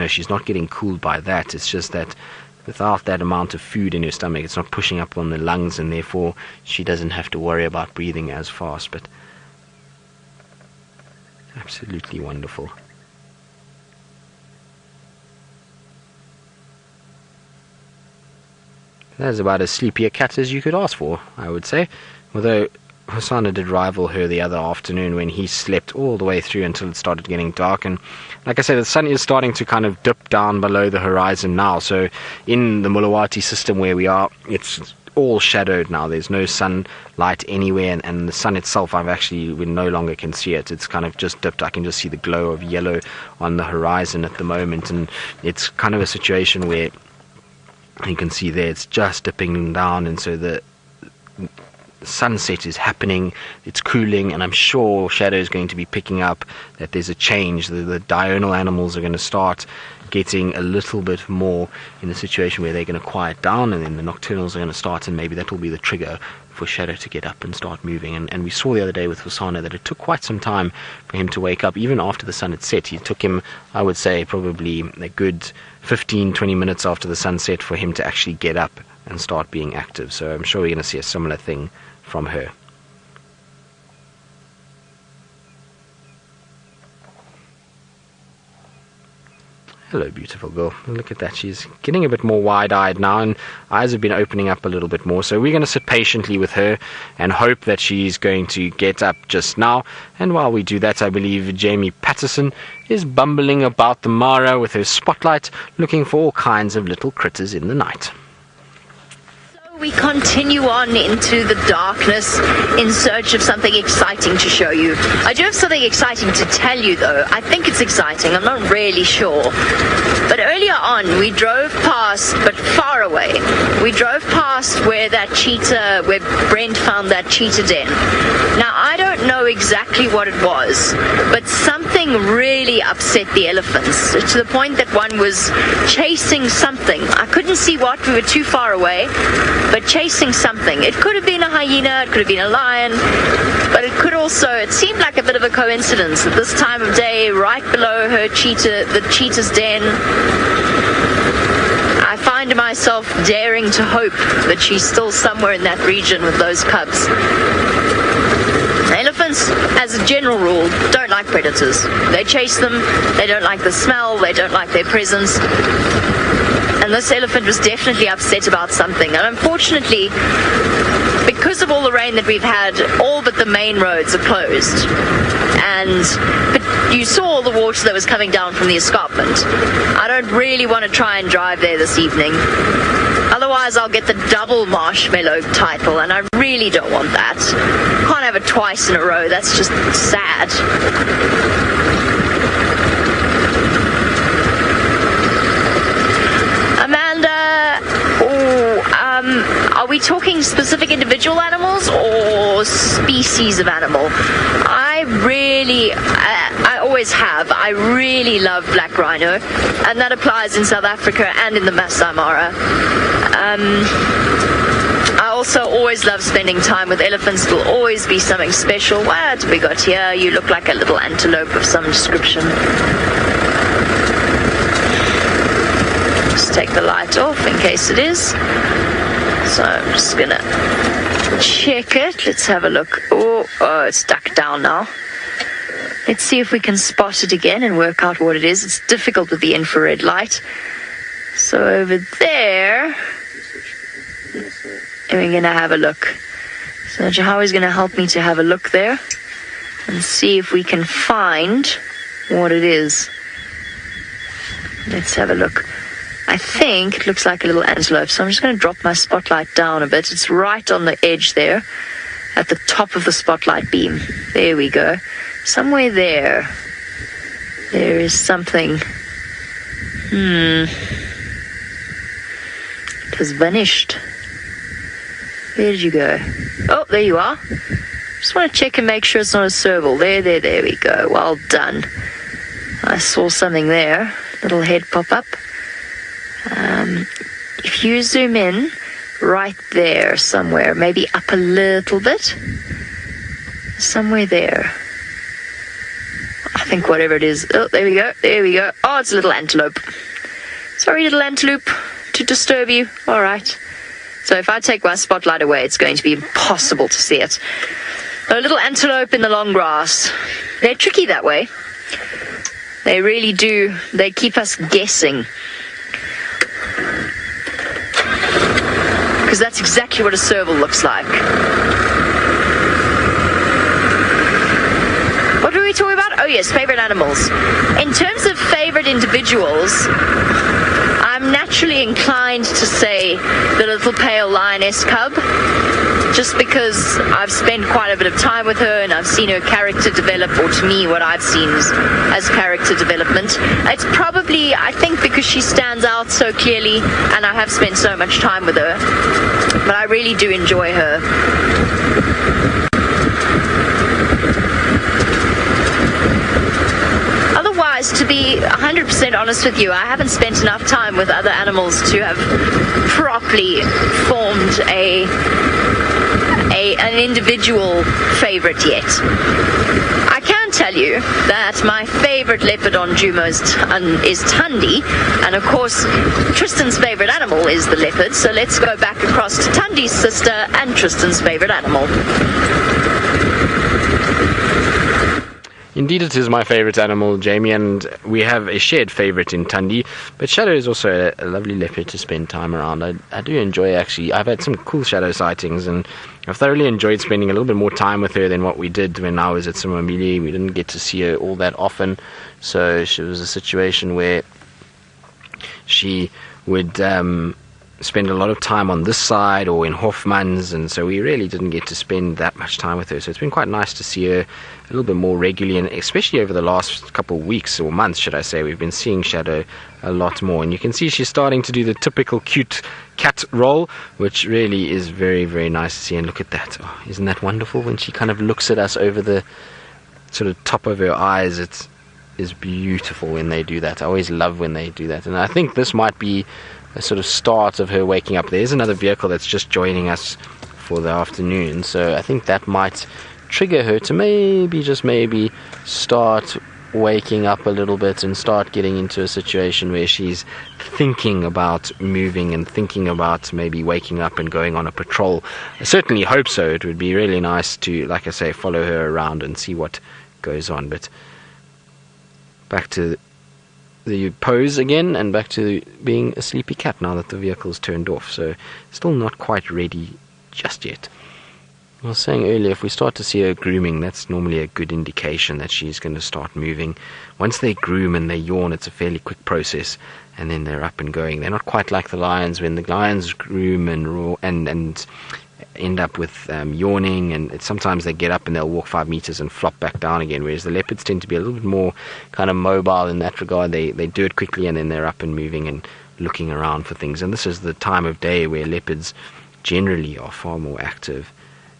she's not getting cooled by that. It's just that without that amount of food in her stomach, it's not pushing up on the lungs, and therefore she doesn't have to worry about breathing as fast. But Absolutely wonderful. That's about as sleepy a cat as you could ask for, I would say. Although Hosanna did rival her the other afternoon when he slept all the way through until it started getting dark. And like I said, the sun is starting to kind of dip down below the horizon now. So in the Mulawati system where we are, it's all shadowed now. There's no sunlight anywhere, and the sun itself, we no longer can see it. It's kind of just dipped. I can just see the glow of yellow on the horizon at the moment, and it's kind of a situation where you can see there it's just dipping down, and so the sunset is happening, it's cooling, and I'm sure Shadow is going to be picking up that there's a change. The diurnal animals are going to start getting a little bit more in a situation where they're going to quiet down, and then the nocturnals are going to start, and maybe that will be the trigger for Shadow to get up and start moving. And we saw the other day with Hosanna that it took quite some time for him to wake up. Even after the sun had set, it took him, I would say, probably a good 15-20 minutes after the sunset for him to actually get up and start being active. So I'm sure we're going to see a similar thing from her. Hello, beautiful girl. Look at that. She's getting a bit more wide-eyed now, and eyes have been opening up a little bit more. So we're going to sit patiently with her and hope that she's going to get up just now. And while we do that, I believe Jamie Patterson is bumbling about the Mara with her spotlight, looking for all kinds of little critters in the night. We continue on into the darkness in search of something exciting to show you. I do have something exciting to tell you, though. I think it's exciting. I'm not really sure. But earlier on, we drove past, but far away. We drove past where Brent found that cheetah den. Now, I don't know exactly what it was, but something really upset the elephants to the point that one was chasing something. I couldn't see what. We were too far away. But chasing something. It could have been a hyena, it could have been a lion, but it could also, it seemed like a bit of a coincidence at this time of day, right below her the cheetah's den. I find myself daring to hope that she's still somewhere in that region with those cubs. Elephants, as a general rule, don't like predators. They chase them, they don't like the smell, they don't like their presence. And this elephant was definitely upset about something. And unfortunately, because of all the rain that we've had, all but the main roads are closed. But you saw all the water that was coming down from the escarpment. I don't really want to try and drive there this evening. Otherwise, I'll get the double marshmallow title, and I really don't want that. Can't have it twice in a row. That's just sad. Are we talking specific individual animals or species of animal? I always have. I really love black rhino, and that applies in South Africa and in the Masai Mara. I also always love spending time with elephants. It will always be something special. What have we got here? You look like a little antelope of some description. Just take the light off in case it is. So I'm just gonna check it. Let's have a look. Oh, it's ducked down now. Let's see if we can spot it again and work out what it is. It's difficult with the infrared light. So over there, and we're gonna have a look. So Jahawi's gonna help me to have a look there and see if we can find what it is. Let's have a look. I think it looks like a little antelope, so I'm just going to drop my spotlight down a bit. It's right on the edge there, at the top of the spotlight beam. There we go. Somewhere there is something. It has vanished. Where did you go? Oh, there you are. Just want to check and make sure it's not a serval. There we go. Well done. I saw something there. Little head pop up. If you zoom in right there somewhere, maybe up a little bit, somewhere there. I think whatever it is. Oh, there we go. Oh, it's a little antelope. Sorry, little antelope, to disturb you. All right. So if I take my spotlight away, it's going to be impossible to see it. A little antelope in the long grass. They're tricky that way. They really do. They keep us guessing. Because that's exactly what a serval looks like. What were we talking about? Oh yes, favorite animals. In terms of favorite individuals, I'm naturally inclined to say the little pale lioness cub, just because I've spent quite a bit of time with her and I've seen her character develop, or to me what I've seen as character development. It's probably, I think, because she stands out so clearly and I have spent so much time with her, but I really do enjoy her. Otherwise, to be 100% honest with you, I haven't spent enough time with other animals to have properly formed an individual favorite yet. I can tell you that my favorite leopard on Djuma is Tundi, and of course Tristan's favorite animal is the leopard, so let's go back across to Tundi's sister and Tristan's favorite animal. Indeed, it is my favourite animal, Jamie, and we have a shared favourite in Tundi, but Shadow is also a lovely leopard to spend time around. I do enjoy, actually. I've had some cool Shadow sightings, and I've thoroughly enjoyed spending a little bit more time with her than what we did when I was at Simamili. We didn't get to see her all that often, so she was a situation where she would spend a lot of time on this side or in Hofmann's, and so we really didn't get to spend that much time with her. So it's been quite nice to see her a little bit more regularly, and especially over the last couple of weeks or months, should I say, we've been seeing Shadow a lot more, and you can see she's starting to do the typical cute cat roll, which really is very, very nice to see. And look at that. Oh, isn't that wonderful when she kind of looks at us over the sort of top of her eyes? It is beautiful when they do that. I always love when they do that, and I think this might be a sort of start of her waking up. There's another vehicle that's just joining us for the afternoon, so I think that might trigger her to maybe, just maybe, start waking up a little bit and start getting into a situation where she's thinking about moving and thinking about maybe waking up and going on a patrol. I certainly hope so. It would be really nice to, like I say, follow her around and see what goes on. But back to the pose again, and back to being a sleepy cat now that the vehicle's turned off, so still not quite ready just yet. I was saying earlier, if we start to see her grooming, that's normally a good indication that she's going to start moving. Once they groom and they yawn, it's a fairly quick process, and then they're up and going. They're not quite like the lions. When the lions groom and roar and end up with yawning, and sometimes they get up and they'll walk 5 meters and flop back down again, whereas the leopards tend to be a little bit more kind of mobile in that regard. They do it quickly, and then they're up and moving and looking around for things. And this is the time of day where leopards generally are far more active,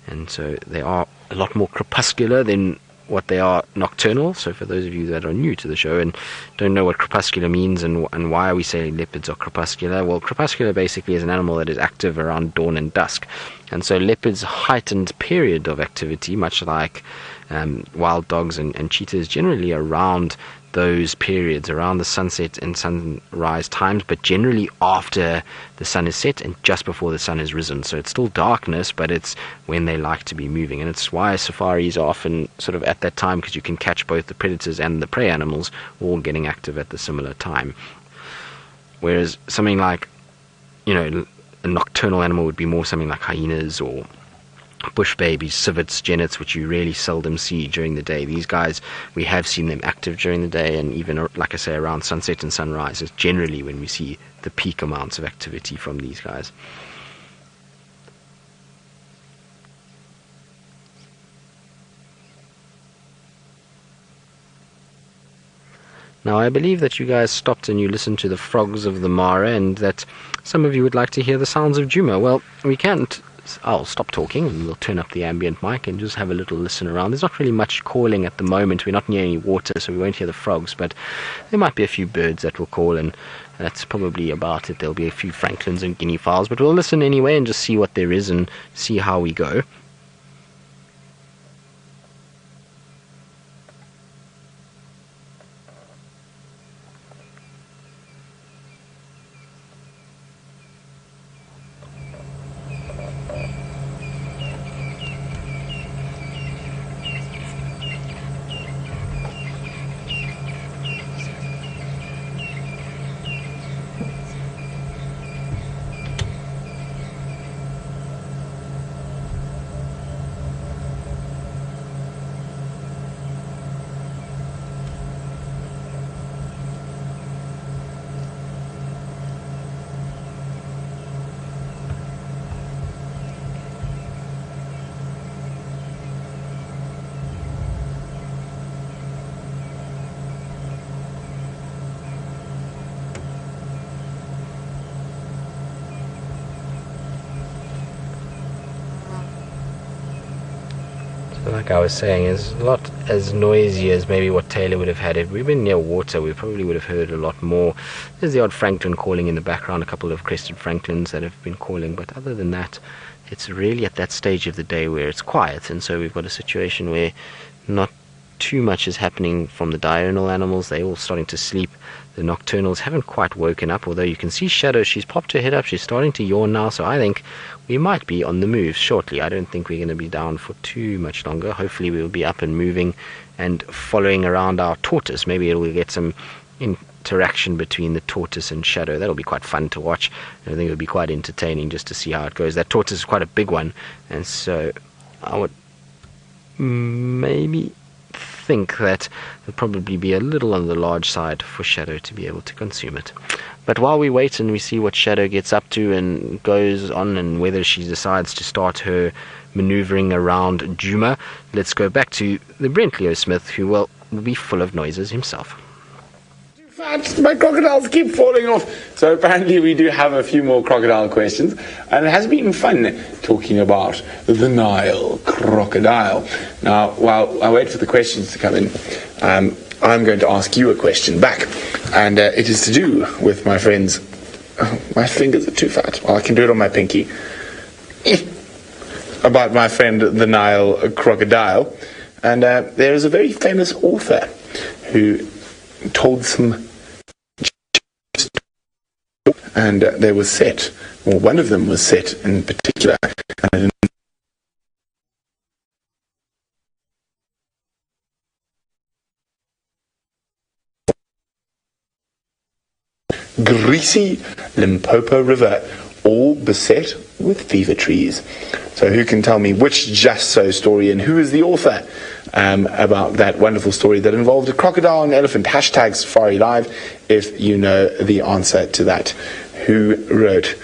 and so they are a lot more crepuscular than what they are nocturnal. So for those of you that are new to the show and don't know what crepuscular means and why we say leopards are crepuscular, well, crepuscular basically is an animal that is active around dawn and dusk, and so leopards' heightened period of activity, much like wild dogs and cheetahs, generally around those periods, around the sunset and sunrise times, but generally after the sun is set and just before the sun is risen. So it's still darkness, but it's when they like to be moving, and it's why safaris are often sort of at that time, because you can catch both the predators and the prey animals all getting active at the similar time. Whereas something like, a nocturnal animal would be more something like hyenas or bush babies, civets, genets, which you really seldom see during the day. These guys, we have seen them active during the day, and even, like I say, around sunset and sunrise is generally when we see the peak amounts of activity from these guys. Now, I believe that you guys stopped and you listened to the frogs of the Mara, and that some of you would like to hear the sounds of Djuma. Well, we can't. I'll stop talking and we'll turn up the ambient mic and just have a little listen around. There's not really much calling at the moment. We're not near any water, so we won't hear the frogs, but there might be a few birds that will call, and that's probably about it. There'll be a few francolins and guinea fowls, but we'll listen anyway and just see what there is and see how we go. like I was saying, is not as noisy as maybe what Tayla would have had. If we've been near water, we probably would have heard a lot more. There's the odd francolin calling in the background, a couple of crested francolins that have been calling, but other than that, it's really at that stage of the day where it's quiet, and so we've got a situation where not too much is happening from the diurnal animals. They're all starting to sleep. The nocturnals haven't quite woken up, although you can see Shadow. She's popped her head up. She's starting to yawn now, so I think we might be on the move shortly. I don't think we're going to be down for too much longer. Hopefully we'll be up and moving and following around our tortoise. Maybe we'll get some interaction between the tortoise and Shadow. That'll be quite fun to watch. I think it'll be quite entertaining just to see how it goes. That tortoise is quite a big one, and so I would maybe think that it'll probably be a little on the large side for Shadow to be able to consume it. But while we wait and we see what Shadow gets up to and goes on, and whether she decides to start her maneuvering around Djuma, let's go back to the Brent Leo Smith, who will be full of noises himself. My crocodiles keep falling off. So apparently we do have a few more crocodile questions, and it has been fun talking about the Nile crocodile. Now, while I wait for the questions to come in, I'm going to ask you a question back, and it is to do with my friends. Oh, my fingers are too fat. Well, I can do it on my pinky. About my friend the Nile crocodile, and there is a very famous author who told some, and they were set, or one of them was set in particular, greasy Limpopo River, all beset with fever trees. So who can tell me which Just So story, and who is the author about that wonderful story that involved a crocodile and elephant? Hashtag Safari Live if you know the answer to that. Who wrote,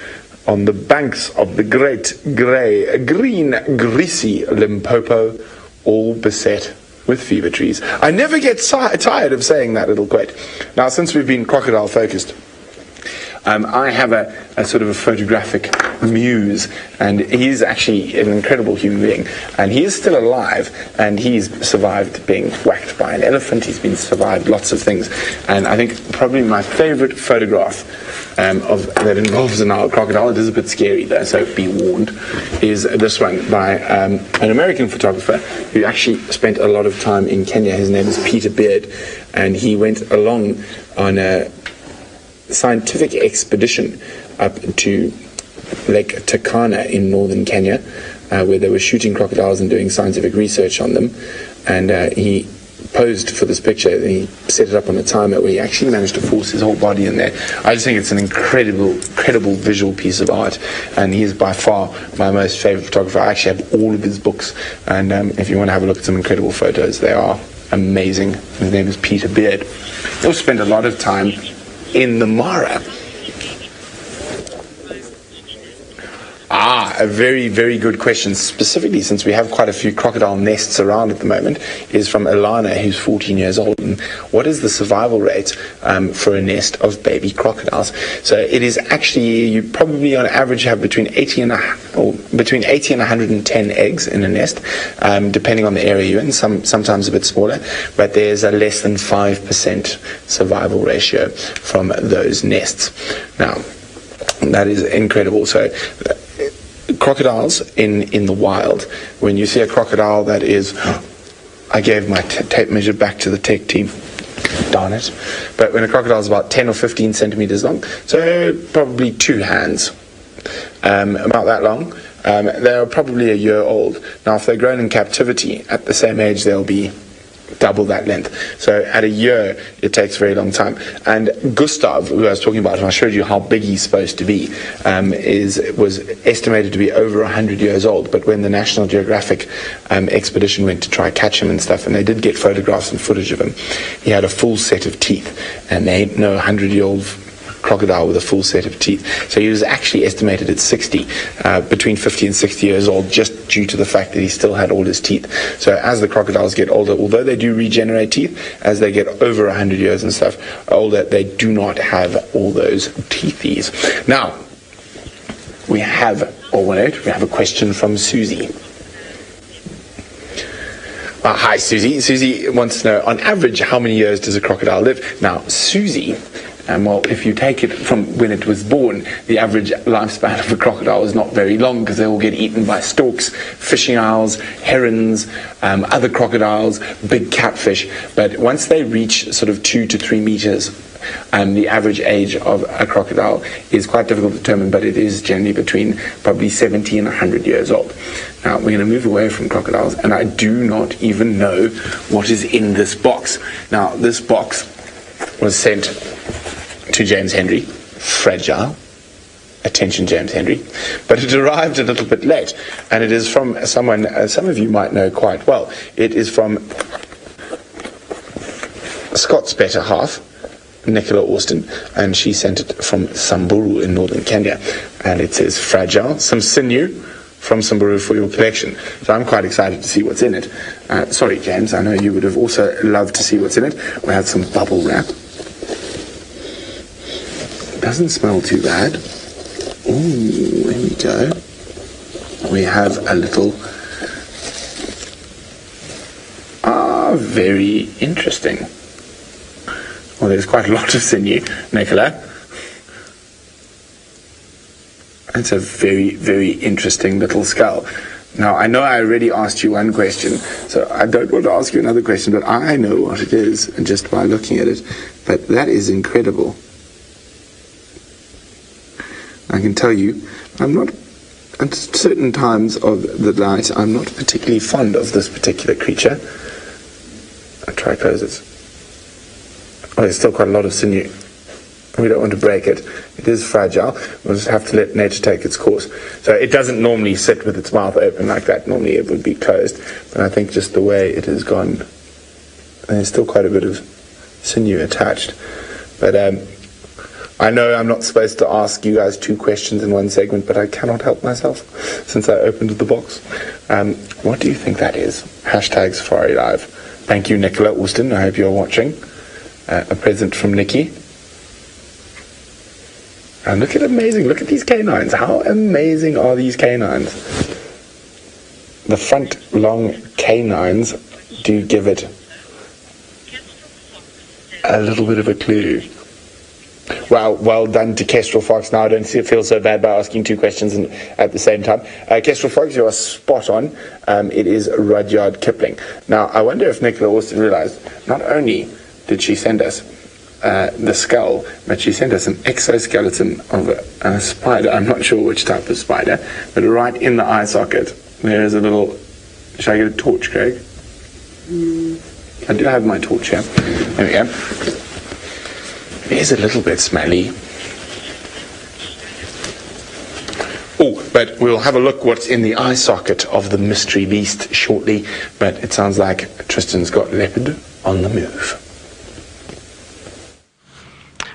on the banks of the great green greasy Limpopo, all beset with fever trees. I never get tired of saying that little quote. Now, since we've been crocodile focused, I have a sort of a photographic muse, and he's actually an incredible human being, and he is still alive, and he's survived being whacked by an elephant. He's been survived lots of things, and I think probably my favorite photograph that involves a Nile crocodile, it is a bit scary though, so be warned, is this one by an American photographer who actually spent a lot of time in Kenya. His name is Peter Beard, and he went along on a scientific expedition up to Lake Turkana in northern Kenya, where they were shooting crocodiles and doing scientific research on them, and he posed for this picture, and he set it up on a timer where he actually managed to force his whole body in there. I just think it's an incredible visual piece of art, and he is by far my most favorite photographer. I actually have all of his books, and if you want to have a look at some incredible photos, they are amazing. His name is Peter Beard. He also spent a lot of time in the Mara. A very, very good question, specifically since we have quite a few crocodile nests around at the moment, is from Alana, who's 14 years old. And what is the survival rate for a nest of baby crocodiles? So it is actually, you probably on average have between 80 and 110 eggs in a nest, depending on the area you're in, sometimes a bit smaller, but there's a less than 5% survival ratio from those nests. Now, that is incredible. So crocodiles in the wild, when you see a crocodile that is, I gave my tape measure back to the tech team, darn it, but when a crocodile is about 10 or 15 centimeters long, so probably 2 hands, about that long, they're probably a year old. Now if they're grown in captivity at the same age, they'll be double that length. So at a year, it takes a very long time. And Gustav, who I was talking about, and I showed you how big he's supposed to be, was estimated to be over 100 years old. But when the National Geographic expedition went to try catch him and stuff, and they did get photographs and footage of him, he had a full set of teeth. And they ain't no 100-year-old crocodile with a full set of teeth. So he was actually estimated at 60, between 50 and 60 years old, just due to the fact that he still had all his teeth. So as the crocodiles get older, although they do regenerate teeth, as they get over 100 years and stuff older, they do not have all those teethies. Now, we have a question from Susie. Hi, Susie. Susie wants to know, on average, how many years does a crocodile live? Now, Susie, well, if you take it from when it was born, the average lifespan of a crocodile is not very long because they all get eaten by storks, fishing owls, herons, other crocodiles, big catfish. But once they reach sort of 2 to 3 meters, the average age of a crocodile is quite difficult to determine, but it is generally between probably 70 and 100 years old. Now, we're going to move away from crocodiles, and I do not even know what is in this box. Now, this box was sent to James Henry, fragile. Attention, James Henry. But it arrived a little bit late, and it is from someone some of you might know quite well. It is from Scott's better half, Nicola Austin, and she sent it from Samburu in northern Kenya. And it says, fragile, some sinew from Samburu for your collection. So I'm quite excited to see what's in it. Sorry, James, I know you would have also loved to see what's in it. We have some bubble wrap. Doesn't smell too bad. Ooh, there we go. We have a little... very interesting. Well, there's quite a lot of sinew, Nicola. It's a very, very interesting little skull. Now, I know I already asked you one question, so I don't want to ask you another question, but I know what it is, and just by looking at it. But that is incredible. I can tell you, I'm not, at certain times of the night, I'm not particularly fond of this particular creature. I'll try to close it. Oh, there's still quite a lot of sinew. We don't want to break it. It is fragile. We'll just have to let nature take its course. So it doesn't normally sit with its mouth open like that. Normally it would be closed. But I think just the way it has gone, there's still quite a bit of sinew attached. But I know I'm not supposed to ask you guys 2 questions in one segment, but I cannot help myself since I opened the box. What do you think that is? Hashtag Safari Live. Thank you, Nicola Austin. I hope you're watching. A present from Nikki. And look at these canines. How amazing are these canines? The front long canines do give it a little bit of a clue. Well done to Kestrel Fox. Now I don't feel so bad by asking 2 questions at the same time. Kestrel Fox, you are spot on. It is Rudyard Kipling. Now I wonder if Nicola Austin realized not only did she send us the skull, but she sent us an exoskeleton of a spider. I'm not sure which type of spider, but right in the eye socket there is a little... Should I get a torch, Craig? I do have my torch here. There we go. It is a little bit smelly. Oh, but we'll have a look what's in the eye socket of the mystery beast shortly. But it sounds like Tristan's got Leopard on the move.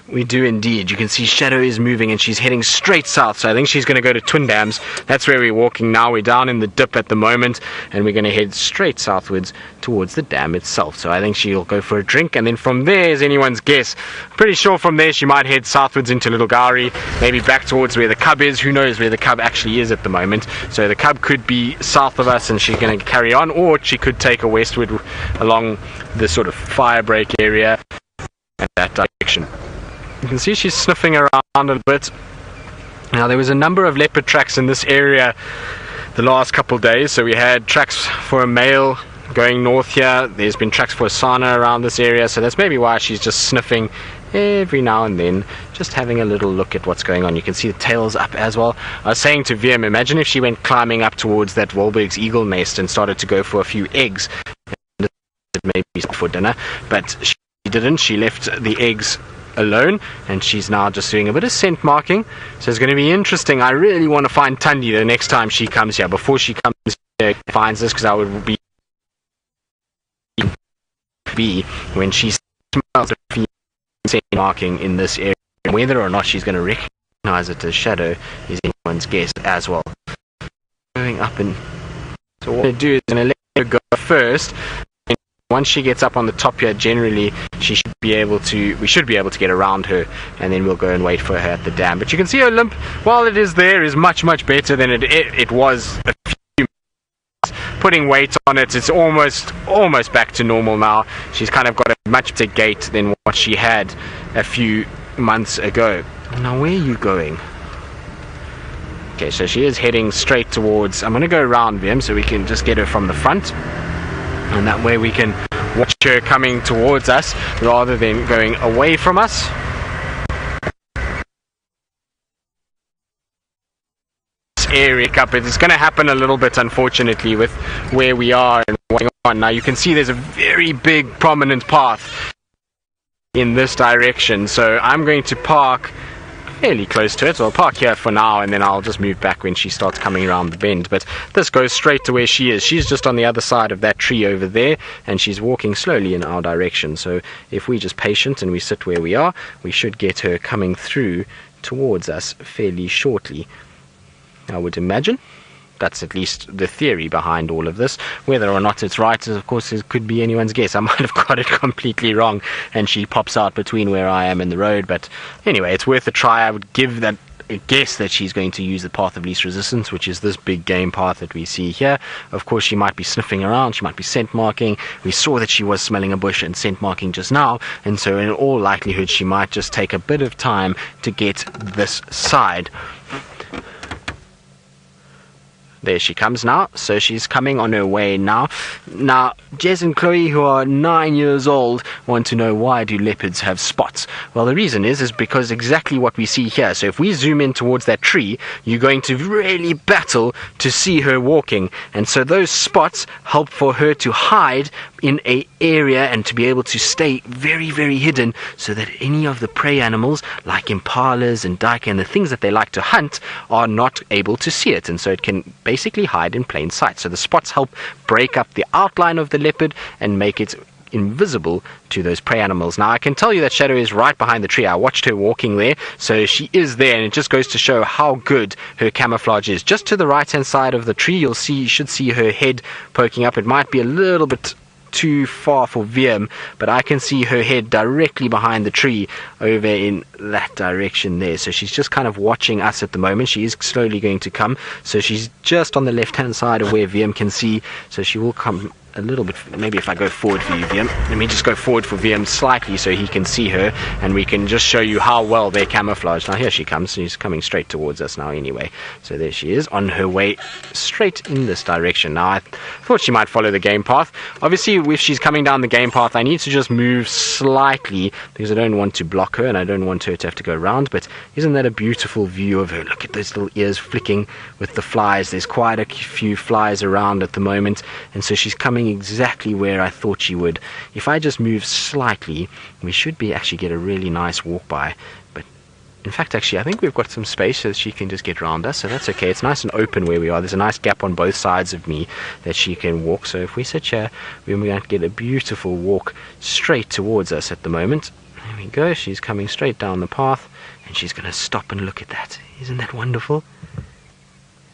We do indeed. You can see Shadow is moving and she's heading straight south. So I think she's going to go to Twin Dams. That's where we're walking now. We're down in the dip at the moment and we're going to head straight southwards towards the dam itself. So I think she'll go for a drink and then from there is anyone's guess. Pretty sure from there she might head southwards into Little Gowrie, maybe back towards where the cub is. Who knows where the cub actually is at the moment. So the cub could be south of us and she's going to carry on, or she could take a westward along the sort of firebreak area in that direction. You can see she's sniffing around a bit. Now there was a number of leopard tracks in this area the last couple of days. So we had tracks for a male going north here. There's been tracks for a sana around this area. So that's maybe why she's just sniffing every now and then, just having a little look at what's going on. You can see the tails up as well. I was saying to Wiem, imagine if she went climbing up towards that Wahlberg's eagle nest and started to go for a few eggs. Maybe for dinner, but she didn't. She left the eggs alone and she's now just doing a bit of scent marking. So it's going to be interesting. I really want to find Tundi the next time she comes here, before she comes here and finds this, because I would be when she smells the scent marking in this area. Whether or not she's going to recognize it as Shadow is anyone's guess as well. Going up, and so what I'm going to do is I'm going to let her go first. Once she gets up on the top here, generally we should be able to get around her, and then we'll go and wait for her at the dam. But you can see her limp, while it is there, is much better than it was a few minutes putting weight on it. It's almost back to normal now. She's kind of got a much better gait than what she had a few months ago. Now, where are you going? Okay, so she is heading straight towards... I'm going to go around them so we can just get her from the front. And that way we can watch her coming towards us rather than going away from us. Area up. It's going to happen a little bit, unfortunately, with where we are and what's going on. Now you can see there's a very big prominent path in this direction, so I'm going to park fairly close to it. So I'll park here for now, and then I'll just move back when she starts coming around the bend. But this goes straight to where she is. She's just on the other side of that tree over there, and she's walking slowly in our direction. So if we're just patient and we sit where we are, we should get her coming through towards us fairly shortly, I would imagine. That's at least the theory behind all of this. Whether or not it's right, of course, it could be anyone's guess. I might have got it completely wrong and she pops out between where I am and the road. But anyway, it's worth a try. I would give that a guess that she's going to use the path of least resistance, which is this big game path that we see here. Of course, she might be sniffing around. She might be scent marking. We saw that she was smelling a bush and scent marking just now. And so in all likelihood, she might just take a bit of time to get this side. There she comes now. So she's coming on her way now. Now, Jez and Chloe, who are 9 years old, want to know, why do leopards have spots? Well, the reason is because exactly what we see here. So if we zoom in towards that tree, you're going to really battle to see her walking. And so those spots help for her to hide in a area and to be able to stay very, very hidden, so that any of the prey animals like impalas and duiker and the things that they like to hunt are not able to see it. And so it can basically hide in plain sight. So the spots help break up the outline of the leopard and make it invisible to those prey animals. Now I can tell you that Shadow is right behind the tree. I watched her walking there, so she is there, and it just goes to show how good her camouflage is. Just to the right hand side of the tree, you should see her head poking up. It might be a little bit too far for VM, but I can see her head directly behind the tree over in that direction there. So she's just kind of watching us at the moment. She is slowly going to come, so she's just on the left hand side of where VM can see, so she will come a little bit. Maybe if I go forward for you, VM, let me just go forward for VM slightly so he can see her, and we can just show you how well they're camouflaged. Now here she comes. She's coming straight towards us now anyway. So there she is on her way straight in this direction. Now I thought she might follow the game path. Obviously if she's coming down the game path, I need to just move slightly because I don't want to block her and I don't want her to have to go around. But isn't that a beautiful view of her? Look at those little ears flicking with the flies. There's quite a few flies around at the moment, and so she's coming exactly where I thought she would. If I just move slightly, we should be actually get a really nice walk by. But in fact, actually, I think we've got some space so that she can just get around us, so that's okay. It's nice and open where we are. There's a nice gap on both sides of me that she can walk. So if we sit here, we're going to get a beautiful walk straight towards us at the moment. There we go. She's coming straight down the path, and she's going to stop and look at that. Isn't that wonderful?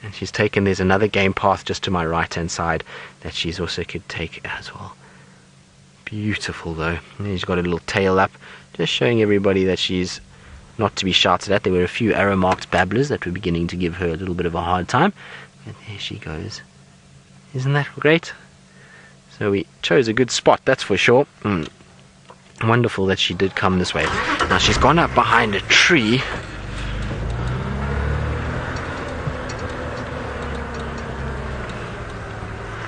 And she's taken, there's another game path just to my right hand side that she's also could take as well. Beautiful though. And she's got a little tail up, just showing everybody that she's not to be shouted at. There were a few arrow marked babblers that were beginning to give her a little bit of a hard time. And there she goes. Isn't that great? So we chose a good spot, that's for sure. Wonderful that she did come this way. Now she's gone up behind a tree.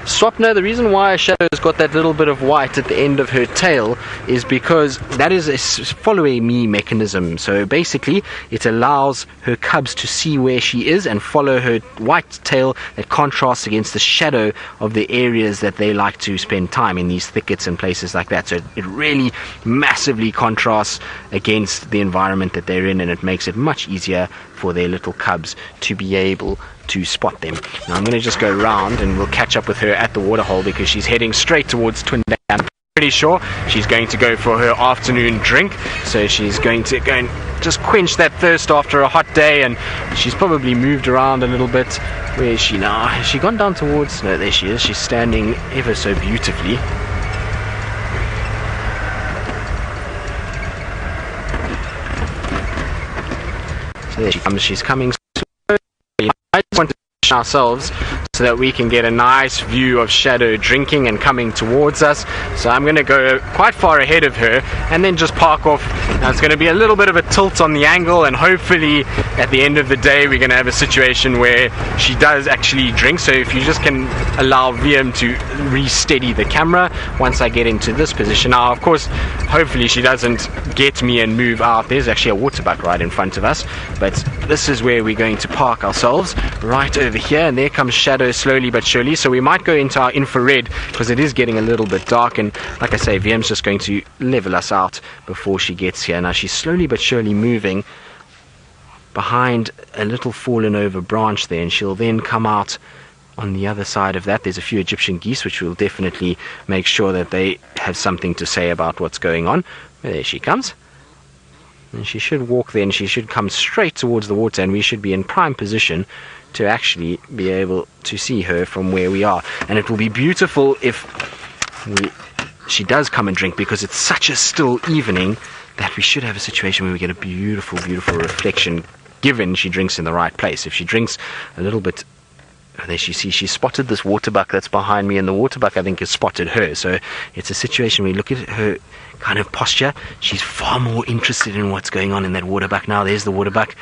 Swapna, the reason why Shadow's got that little bit of white at the end of her tail is because that is a follow me mechanism. So basically it allows her cubs to see where she is and follow her white tail that contrasts against the shadow of the areas that they like to spend time in, these thickets and places like that. So it really massively contrasts against the environment that they're in, and it makes it much easier for their little cubs to be able to spot them. Now I'm going to just go around and we'll catch up with her at the waterhole because she's heading straight towards Twin Dam. I'm pretty sure she's going to go for her afternoon drink, so she's going to go and just quench that thirst after a hot day. And she's probably moved around a little bit. Where is she now? Has she gone down towards? No, there she is. She's standing ever so beautifully. So there she comes. She's coming. I just want to push ourselves so that we can get a nice view of Shadow drinking and coming towards us. So I'm going to go quite far ahead of her and then just park off. Now it's going to be a little bit of a tilt on the angle, and hopefully at the end of the day we're going to have a situation where she does actually drink. So if you just can allow VM to re-steady the camera once I get into this position. Now of course hopefully she doesn't get me and move out. There's actually a waterbuck right in front of us, but this is where we're going to park ourselves, right over here, and there comes Shadow slowly but surely. So we might go into our infrared because it is getting a little bit dark, and like I say, VM's just going to level us out before she gets here. Now she's slowly but surely moving behind a little fallen over branch there, and she'll then come out on the other side of that. There's a few Egyptian geese which will definitely make sure that they have something to say about what's going on. There she comes, and she should walk there, and she should come straight towards the water, and we should be in prime position to actually be able to see her from where we are. And it will be beautiful if she does come and drink, because it's such a still evening that we should have a situation where we get a beautiful reflection, given she drinks in the right place. If she drinks a little bit, there she spotted this waterbuck that's behind me, and the waterbuck I think has spotted her. So it's a situation where you look at her kind of posture, she's far more interested in what's going on in that waterbuck. Now there's the waterbuck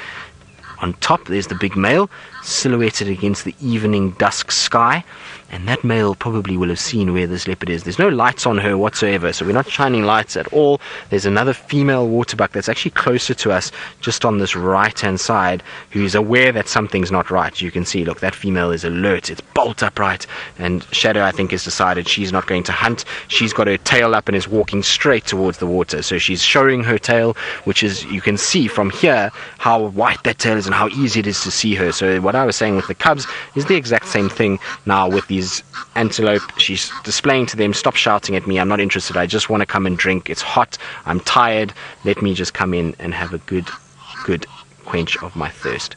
on top, there's the big male silhouetted against the evening dusk sky, and that male probably will have seen where this leopard is. There's no lights on her whatsoever, so we're not shining lights at all. There's another female waterbuck that's actually closer to us, just on this right hand side, who's aware that something's not right. You can see, look, that female is alert, it's bolt upright, and Shadow I think has decided she's not going to hunt. She's got her tail up and is walking straight towards the water, so she's showing her tail, which is, you can see from here how white that tail is and how easy it is to see her. So what I was saying with the cubs is the exact same thing now with these antelope. She's displaying to them, stop shouting at me, I'm not interested, I just want to come and drink, it's hot, I'm tired, let me just come in and have a good quench of my thirst.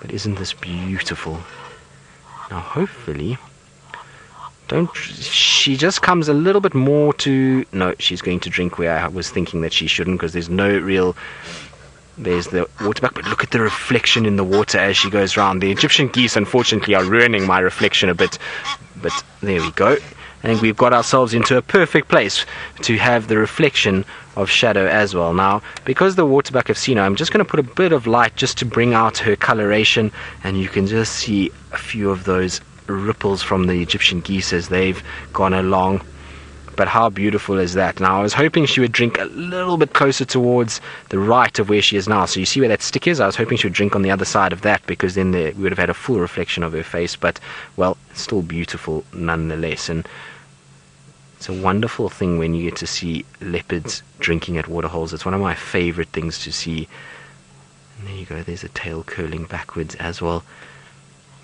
But isn't this beautiful? Now hopefully she just comes a little bit more to, no, she's going to drink where I was thinking that she shouldn't, because there's no real, there's the waterbuck, but look at the reflection in the water as she goes round. The Egyptian geese unfortunately are ruining my reflection a bit, but there we go. I think we've got ourselves into a perfect place to have the reflection of Shadow as well. Now because the waterbuck have seen her, I'm just going to put a bit of light just to bring out her coloration, and you can just see a few of those ripples from the Egyptian geese as they've gone along. But how beautiful is that? Now I was hoping she would drink a little bit closer towards the right of where she is now. So you see where that stick is? I was hoping she would drink on the other side of that, because then we would have had a full reflection of her face. But well, it's still beautiful nonetheless. And it's a wonderful thing when you get to see leopards drinking at waterholes. It's one of my favorite things to see. And there you go, there's a tail curling backwards as well.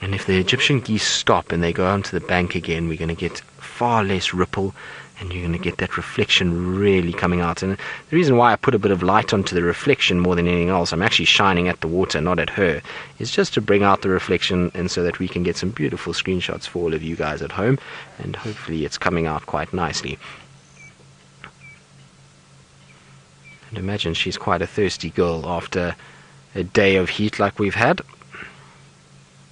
And if the Egyptian geese stop and they go onto the bank again, we're going to get far less ripple, and you're going to get that reflection really coming out. And the reason why I put a bit of light onto the reflection more than anything else, I'm actually shining at the water, not at her, is just to bring out the reflection, and so that we can get some beautiful screenshots for all of you guys at home, and hopefully it's coming out quite nicely. And imagine she's quite a thirsty girl after a day of heat like we've had.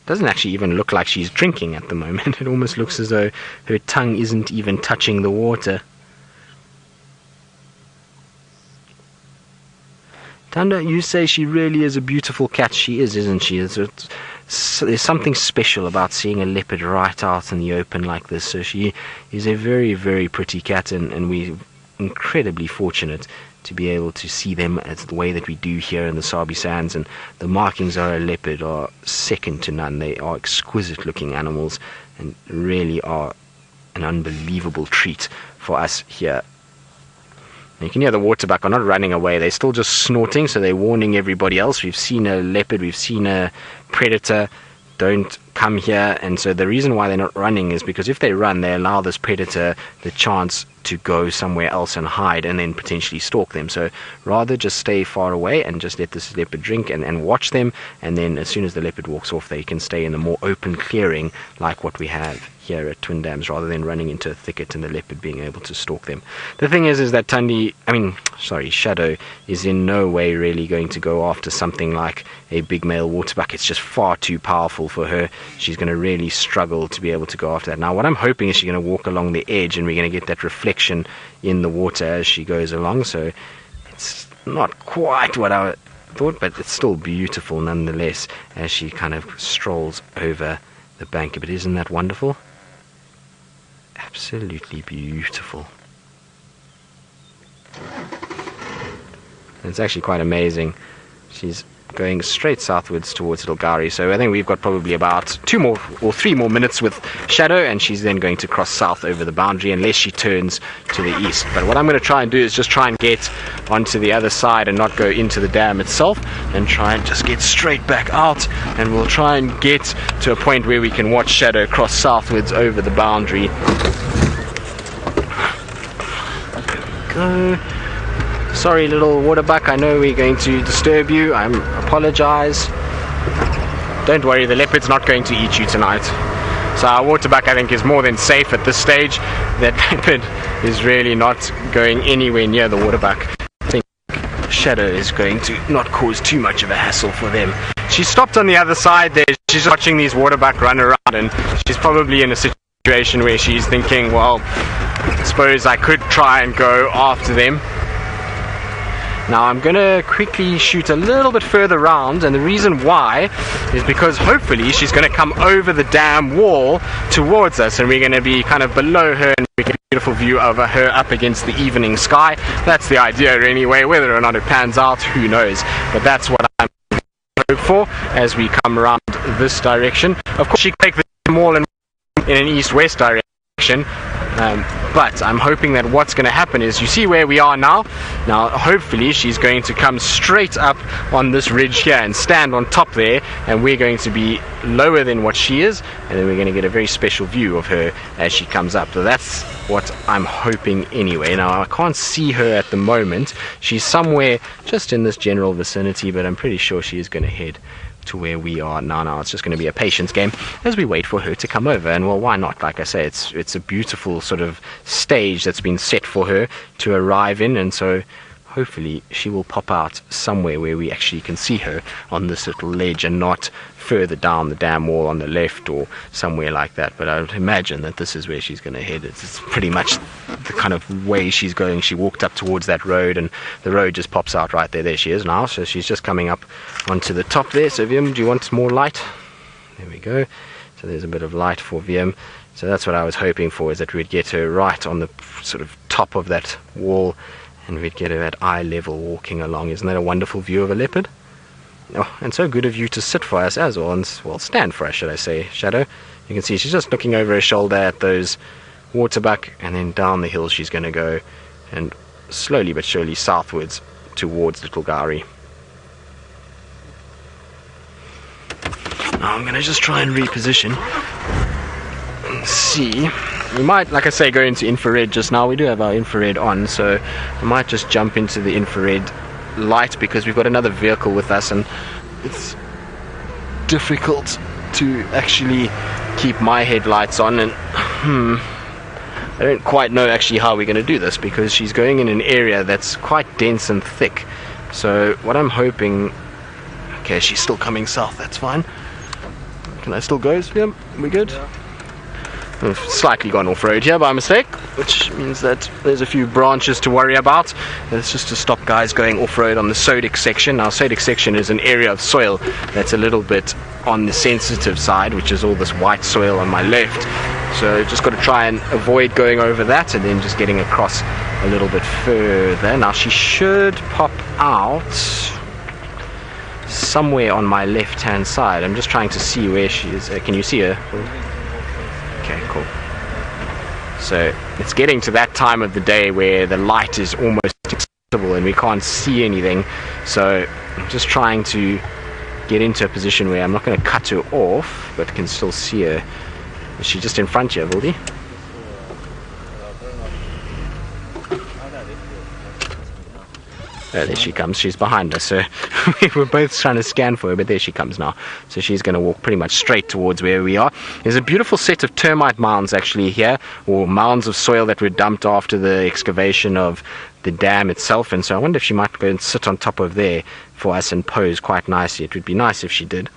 Doesn't actually even look like she's drinking at the moment. It almost looks as though her tongue isn't even touching the water. Tanda, you say she really is a beautiful cat. She is, isn't she? There's something special about seeing a leopard right out in the open like this. So she is a very pretty cat, and we're incredibly fortunate to be able to see them as the way that we do here in the Sabi Sands. And the markings of a leopard are second to none. They are exquisite looking animals, and really are an unbelievable treat for us here. And you can hear the waterbuck are not running away, they're still just snorting, so they're warning everybody else. We've seen a leopard, we've seen a predator, don't come here. And so the reason why they're not running is because if they run, they allow this predator the chance to go somewhere else and hide, and then potentially stalk them. So rather just stay far away and just let this leopard drink and watch them, and then as soon as the leopard walks off, they can stay in a more open clearing like what we have here at Twin Dams, rather than running into a thicket and the leopard being able to stalk them. The thing is that Shadow is in no way really going to go after something like a big male waterbuck. It's just far too powerful for her. she's going to really struggle to be able to go after that. Now what I'm hoping is she's going to walk along the edge and we're going to get that reflection in the water as she goes along. So it's not quite what I thought, but it's still beautiful nonetheless as she kind of strolls over the bank. But isn't that wonderful? Absolutely beautiful. It's actually quite amazing. She's going straight southwards towards Ilgari, so I think we've got probably about 2 more or 3 more minutes with Shadow, and she's then going to cross south over the boundary unless she turns to the east. But what I'm going to try and do is just try and get onto the other side and not go into the dam itself, and try and just get straight back out, and we'll try and get to a point where we can watch Shadow cross southwards over the boundary. Go. Sorry, little waterbuck, I know we're going to disturb you. I apologize. Don't worry, the leopard's not going to eat you tonight. So our waterbuck, I think, is more than safe at this stage. That leopard is really not going anywhere near the waterbuck. I think Shadow is going to not cause too much of a hassle for them. She stopped on the other side there. She's watching these waterbuck run around, and she's probably in a situation where she's thinking, well, I suppose I could try and go after them. Now I'm going to quickly shoot a little bit further round, and the reason why is because hopefully she's going to come over the dam wall towards us, and we're going to be kind of below her and we get a beautiful view over her up against the evening sky. That's the idea anyway. Whether or not it pans out, who knows, but that's what I'm hoping for as we come around this direction. Of course she can take the wall in an east-west direction, but I'm hoping that what's going to happen is, you see where we are now. Now hopefully she's going to come straight up on this ridge here and stand on top there, and we're going to be lower than what she is, and then we're going to get a very special view of her as she comes up. So that's what I'm hoping anyway. Now I can't see her at the moment. She's somewhere just in this general vicinity, but I'm pretty sure she is going to head to where we are now. Now it's just going to be a patience game as we wait for her to come over, and well, why not? Like I say, it's a beautiful sort of stage that's been set for her to arrive in, and so hopefully she will pop out somewhere where we actually can see her on this little ledge and not further down the dam wall on the left or somewhere like that. But I would imagine that this is where she's going to head. It's pretty much the kind of way she's going. She walked up towards that road, and the road just pops out right there. There she is now. So she's just coming up onto the top there. So Wiem, do you want more light? There we go. So there's a bit of light for Wiem. So that's what I was hoping for, is that we'd get her right on the sort of top of that wall, and we'd get her at eye level walking along. Isn't that a wonderful view of a leopard? Oh, and so good of you to sit for us as well, and well, stand for us, should I say, Shadow. You can see she's just looking over her shoulder at those waterbuck, and then down the hill she's going to go, and slowly but surely southwards towards Little Gari. Now I'm going to just try and reposition and see. We might, like I say, go into infrared just now. We do have our infrared on, so I might just jump into the infrared light, because we've got another vehicle with us, and it's difficult to actually keep my headlights on, and I don't quite know actually how we're going to do this, because she's going in an area that's quite dense and thick. So what I'm hoping... Okay, she's still coming south, that's fine. Can I still go? Yeah, we good? Yeah. We've slightly gone off-road here by mistake, which means that there's a few branches to worry about. It's just to stop guys going off-road on the sodic section. Now, sodic section is an area of soil that's a little bit on the sensitive side, which is all this white soil on my left. So just got to try and avoid going over that, and then just getting across a little bit further. Now, she should pop out somewhere on my left-hand side. I'm just trying to see where she is. Can you see her? Okay, cool. So it's getting to that time of the day where the light is almost invisible and we can't see anything. So I'm just trying to get into a position where I'm not going to cut her off, but can still see her. Is she just in front here, Vildy? Oh, there she comes. She's behind us. So we were both trying to scan for her, but there she comes now. So she's going to walk pretty much straight towards where we are. There's a beautiful set of termite mounds actually here, or mounds of soil that were dumped after the excavation of the dam itself. And so I wonder if she might go and sit on top of there for us and pose quite nicely. It would be nice if she did.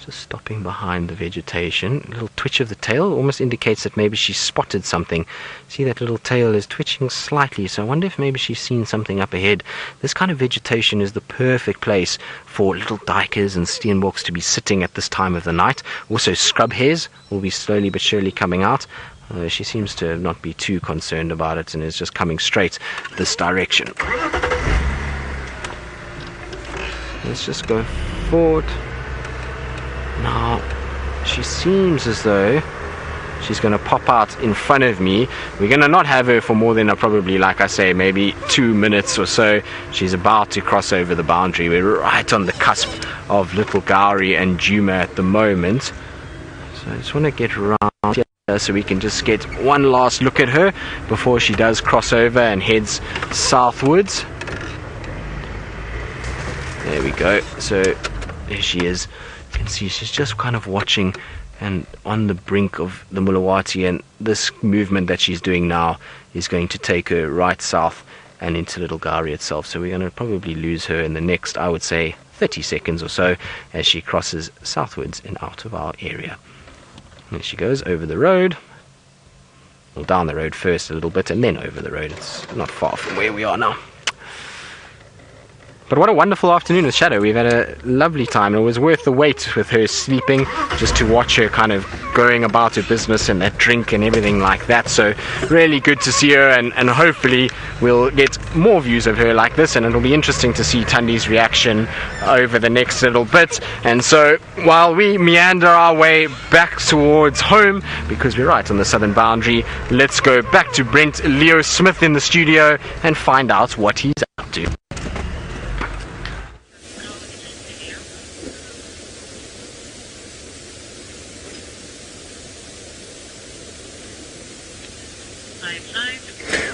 Just stopping behind the vegetation. A little twitch of the tail almost indicates that maybe she spotted something. See, that little tail is twitching slightly, so I wonder if maybe she's seen something up ahead. This kind of vegetation is the perfect place for little duikers and steenboks to be sitting at this time of the night. Also, scrub hares will be slowly but surely coming out. She seems to not be too concerned about it and is just coming straight this direction. Let's just go forward. Now, she seems as though she's going to pop out in front of me. We're going to not have her for more than probably, like I say, maybe 2 minutes or so. She's about to cross over the boundary. We're right on the cusp of Little Gowrie and Djuma at the moment. So I just want to get around here so we can just get one last look at her before she does cross over and heads southwards. There we go. So there she is. You can see she's just kind of watching and on the brink of the Mulawati, and this movement that she's doing now is going to take her right south and into Little Gowrie itself. So we're going to probably lose her in the next, I would say, 30 seconds or so as she crosses southwards and out of our area. And she goes over the road, well, down the road first a little bit and then over the road. It's not far from where we are now. But what a wonderful afternoon with Shadow. We've had a lovely time. It was worth the wait with her sleeping, just to watch her kind of going about her business and that drink and everything like that. So really good to see her, and hopefully we'll get more views of her like this, and it'll be interesting to see Tundi's reaction over the next little bit. And so while we meander our way back towards home, because we're right on the southern boundary, let's go back to Brent Leo Smith in the studio and find out what he's up to.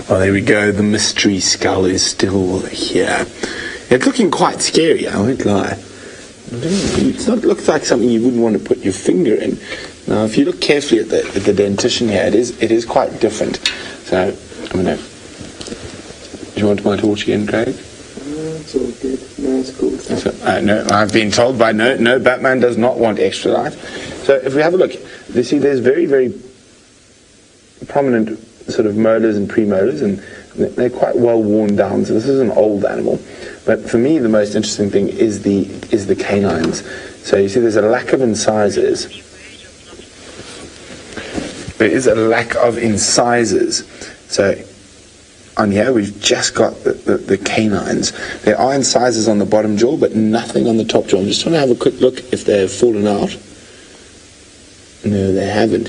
Well, there we go. The mystery skull is still here. It's looking quite scary, I won't lie. It looks like something you wouldn't want to put your finger in. Now, if you look carefully at the dentition here, it is quite different. So, I'm going to... Do you want my torch again, Craig? No, it's all good. No, it's cool. So, no, I've been told by no, Batman does not want extra light. So, if we have a look, you see there's very, very prominent sort of molars and premolars, and they're quite well worn down, so this is an old animal. But for me, the most interesting thing is the canines. So you see there's a lack of incisors. There is a lack of incisors. So on here we've just got the canines. There are incisors on the bottom jaw, but nothing on the top jaw. I'm just trying to have a quick look if they've fallen out. No, they haven't.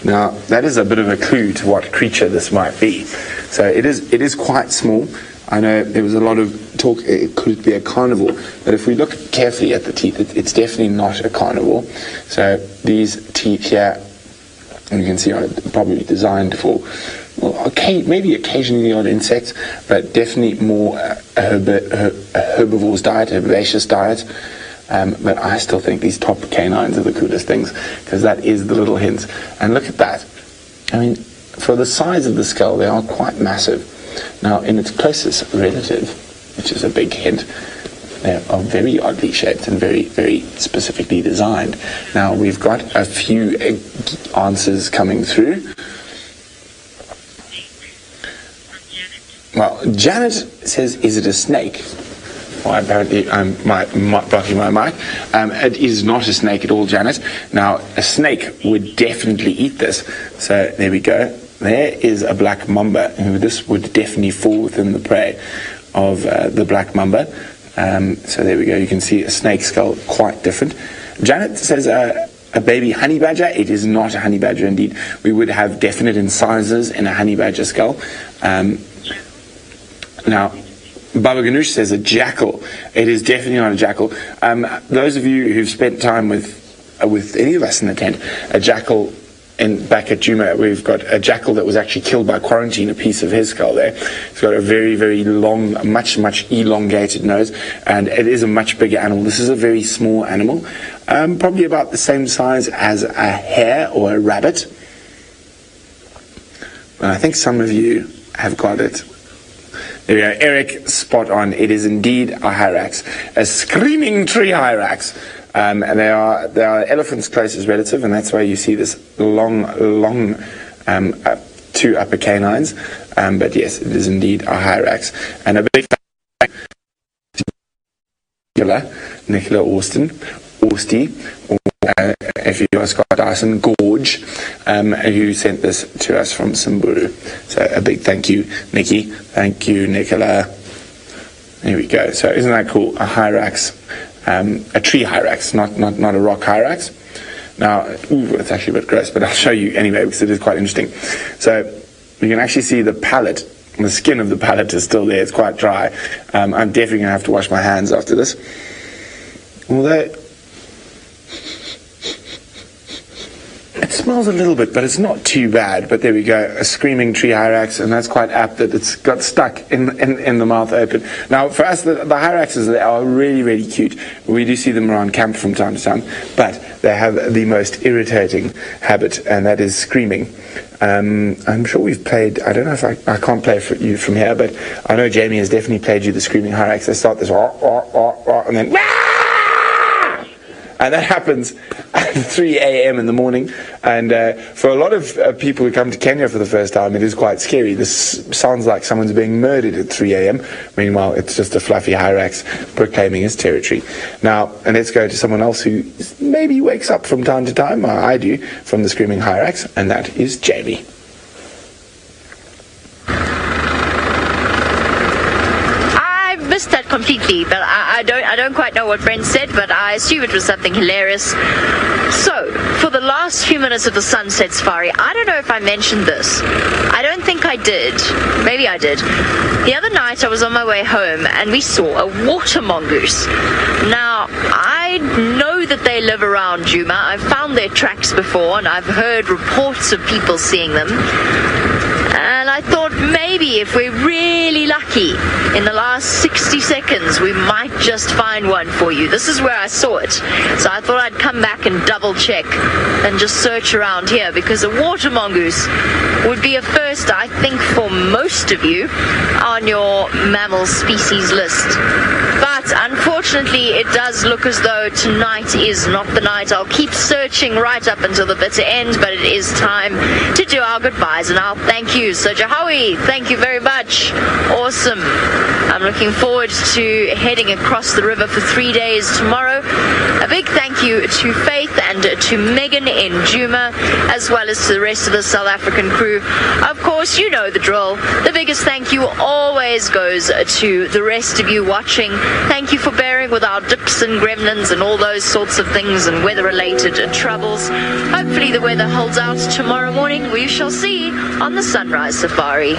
Now, that is a bit of a clue to what creature this might be. So it is quite small. I know there was a lot of talk, could it be a carnivore? But if we look carefully at the teeth, it's definitely not a carnivore. So these teeth here, and you can see, are probably designed for, well, okay, maybe occasionally on insects, but definitely more a herbivore's diet, a herbaceous diet. But I still think these top canines are the coolest things, because that is the little hints. And look at that. I mean, for the size of the skull, they are quite massive. Now, in its closest relative, which is a big hint, they are very oddly shaped and very, very specifically designed. Now, we've got a few answers coming through. Well, Janet says, is it a snake? Well, apparently I'm blocking my mic. It is not a snake at all, Janet. Now, a snake would definitely eat this. So there we go. There is a black mamba. This would definitely fall within the prey of the black mamba. So there we go. You can see a snake skull, quite different. Janet says a baby honey badger. It is not a honey badger indeed. We would have definite incisors in a honey badger skull. Now, Baba Ganoush says a jackal. It is definitely not a jackal. Those of you who've spent time with any of us in the tent, a jackal, back at Djuma, we've got a jackal that was actually killed by quarantine, a piece of his skull there. It's got a very, very long, much elongated nose, and it is a much bigger animal. This is a very small animal, probably about the same size as a hare or a rabbit. And I think some of you have got it. There we go, Eric, spot on. It is indeed a Hyrax, a screaming tree Hyrax. And they are elephant's closest relative, and that's why you see this long, two upper canines. But yes, it is indeed a Hyrax. And a big Nicola Orsty, or if you are Scott Dyson, Gorge, who sent this to us from Simburu. So a big thank you, Nikki. Thank you, Nicola. There we go. So isn't that cool? A Hyrax, a tree Hyrax, not a rock Hyrax. Now, it's actually a bit gross, but I'll show you anyway because it is quite interesting. So you can actually see the palate. The skin of the palate is still there. It's quite dry. I'm definitely going to have to wash my hands after this. Although it smells a little bit, but it's not too bad. But there we go, a screaming tree Hyrax, and that's quite apt that it's got stuck in the mouth open. Now, for us, the Hyraxes, they are really, really cute. We do see them around camp from time to time, but they have the most irritating habit, and that is screaming. I'm sure we've played, I don't know if I can't play for you from here, but I know Jamie has definitely played you the screaming Hyrax. They start this, and then, and that happens at 3 a.m. in the morning. And for a lot of people who come to Kenya for the first time, it is quite scary. This sounds like someone's being murdered at 3 a.m. Meanwhile, it's just a fluffy Hyrax proclaiming his territory. Now, and let's go to someone else who maybe wakes up from time to time, I do, from the screaming Hyrax, and that is Jamie. Missed that completely, but I don't quite know what Brent said, but I assume it was something hilarious. So, for the last few minutes of the sunset safari, I don't know if I mentioned this. I don't think I did. Maybe I did. The other night I was on my way home and we saw a water mongoose. Now, I know that they live around Djuma. I've found their tracks before and I've heard reports of people seeing them. And I thought maybe if we're really lucky, in the last 60 seconds, we might just find one for you. This is where I saw it. So I thought I'd come back and double check and just search around here, because a water mongoose would be a first, I think, for most of you on your mammal species list. But unfortunately, it does look as though tonight is not the night. I'll keep searching right up until the bitter end, but it is time to do our goodbyes, and I'll thank you. So Jahawi, thank you very much. Awesome. I'm looking forward to heading across the river for 3 days tomorrow. A big thank you to Faith and to Megan in Djuma, as well as to the rest of the South African crew. Of course, you know the drill. The biggest thank you always goes to the rest of you watching. Thank you for bearing with our dips and gremlins and all those sorts of things and weather-related troubles. Hopefully the weather holds out tomorrow morning. We shall see on the Sunrise Safari.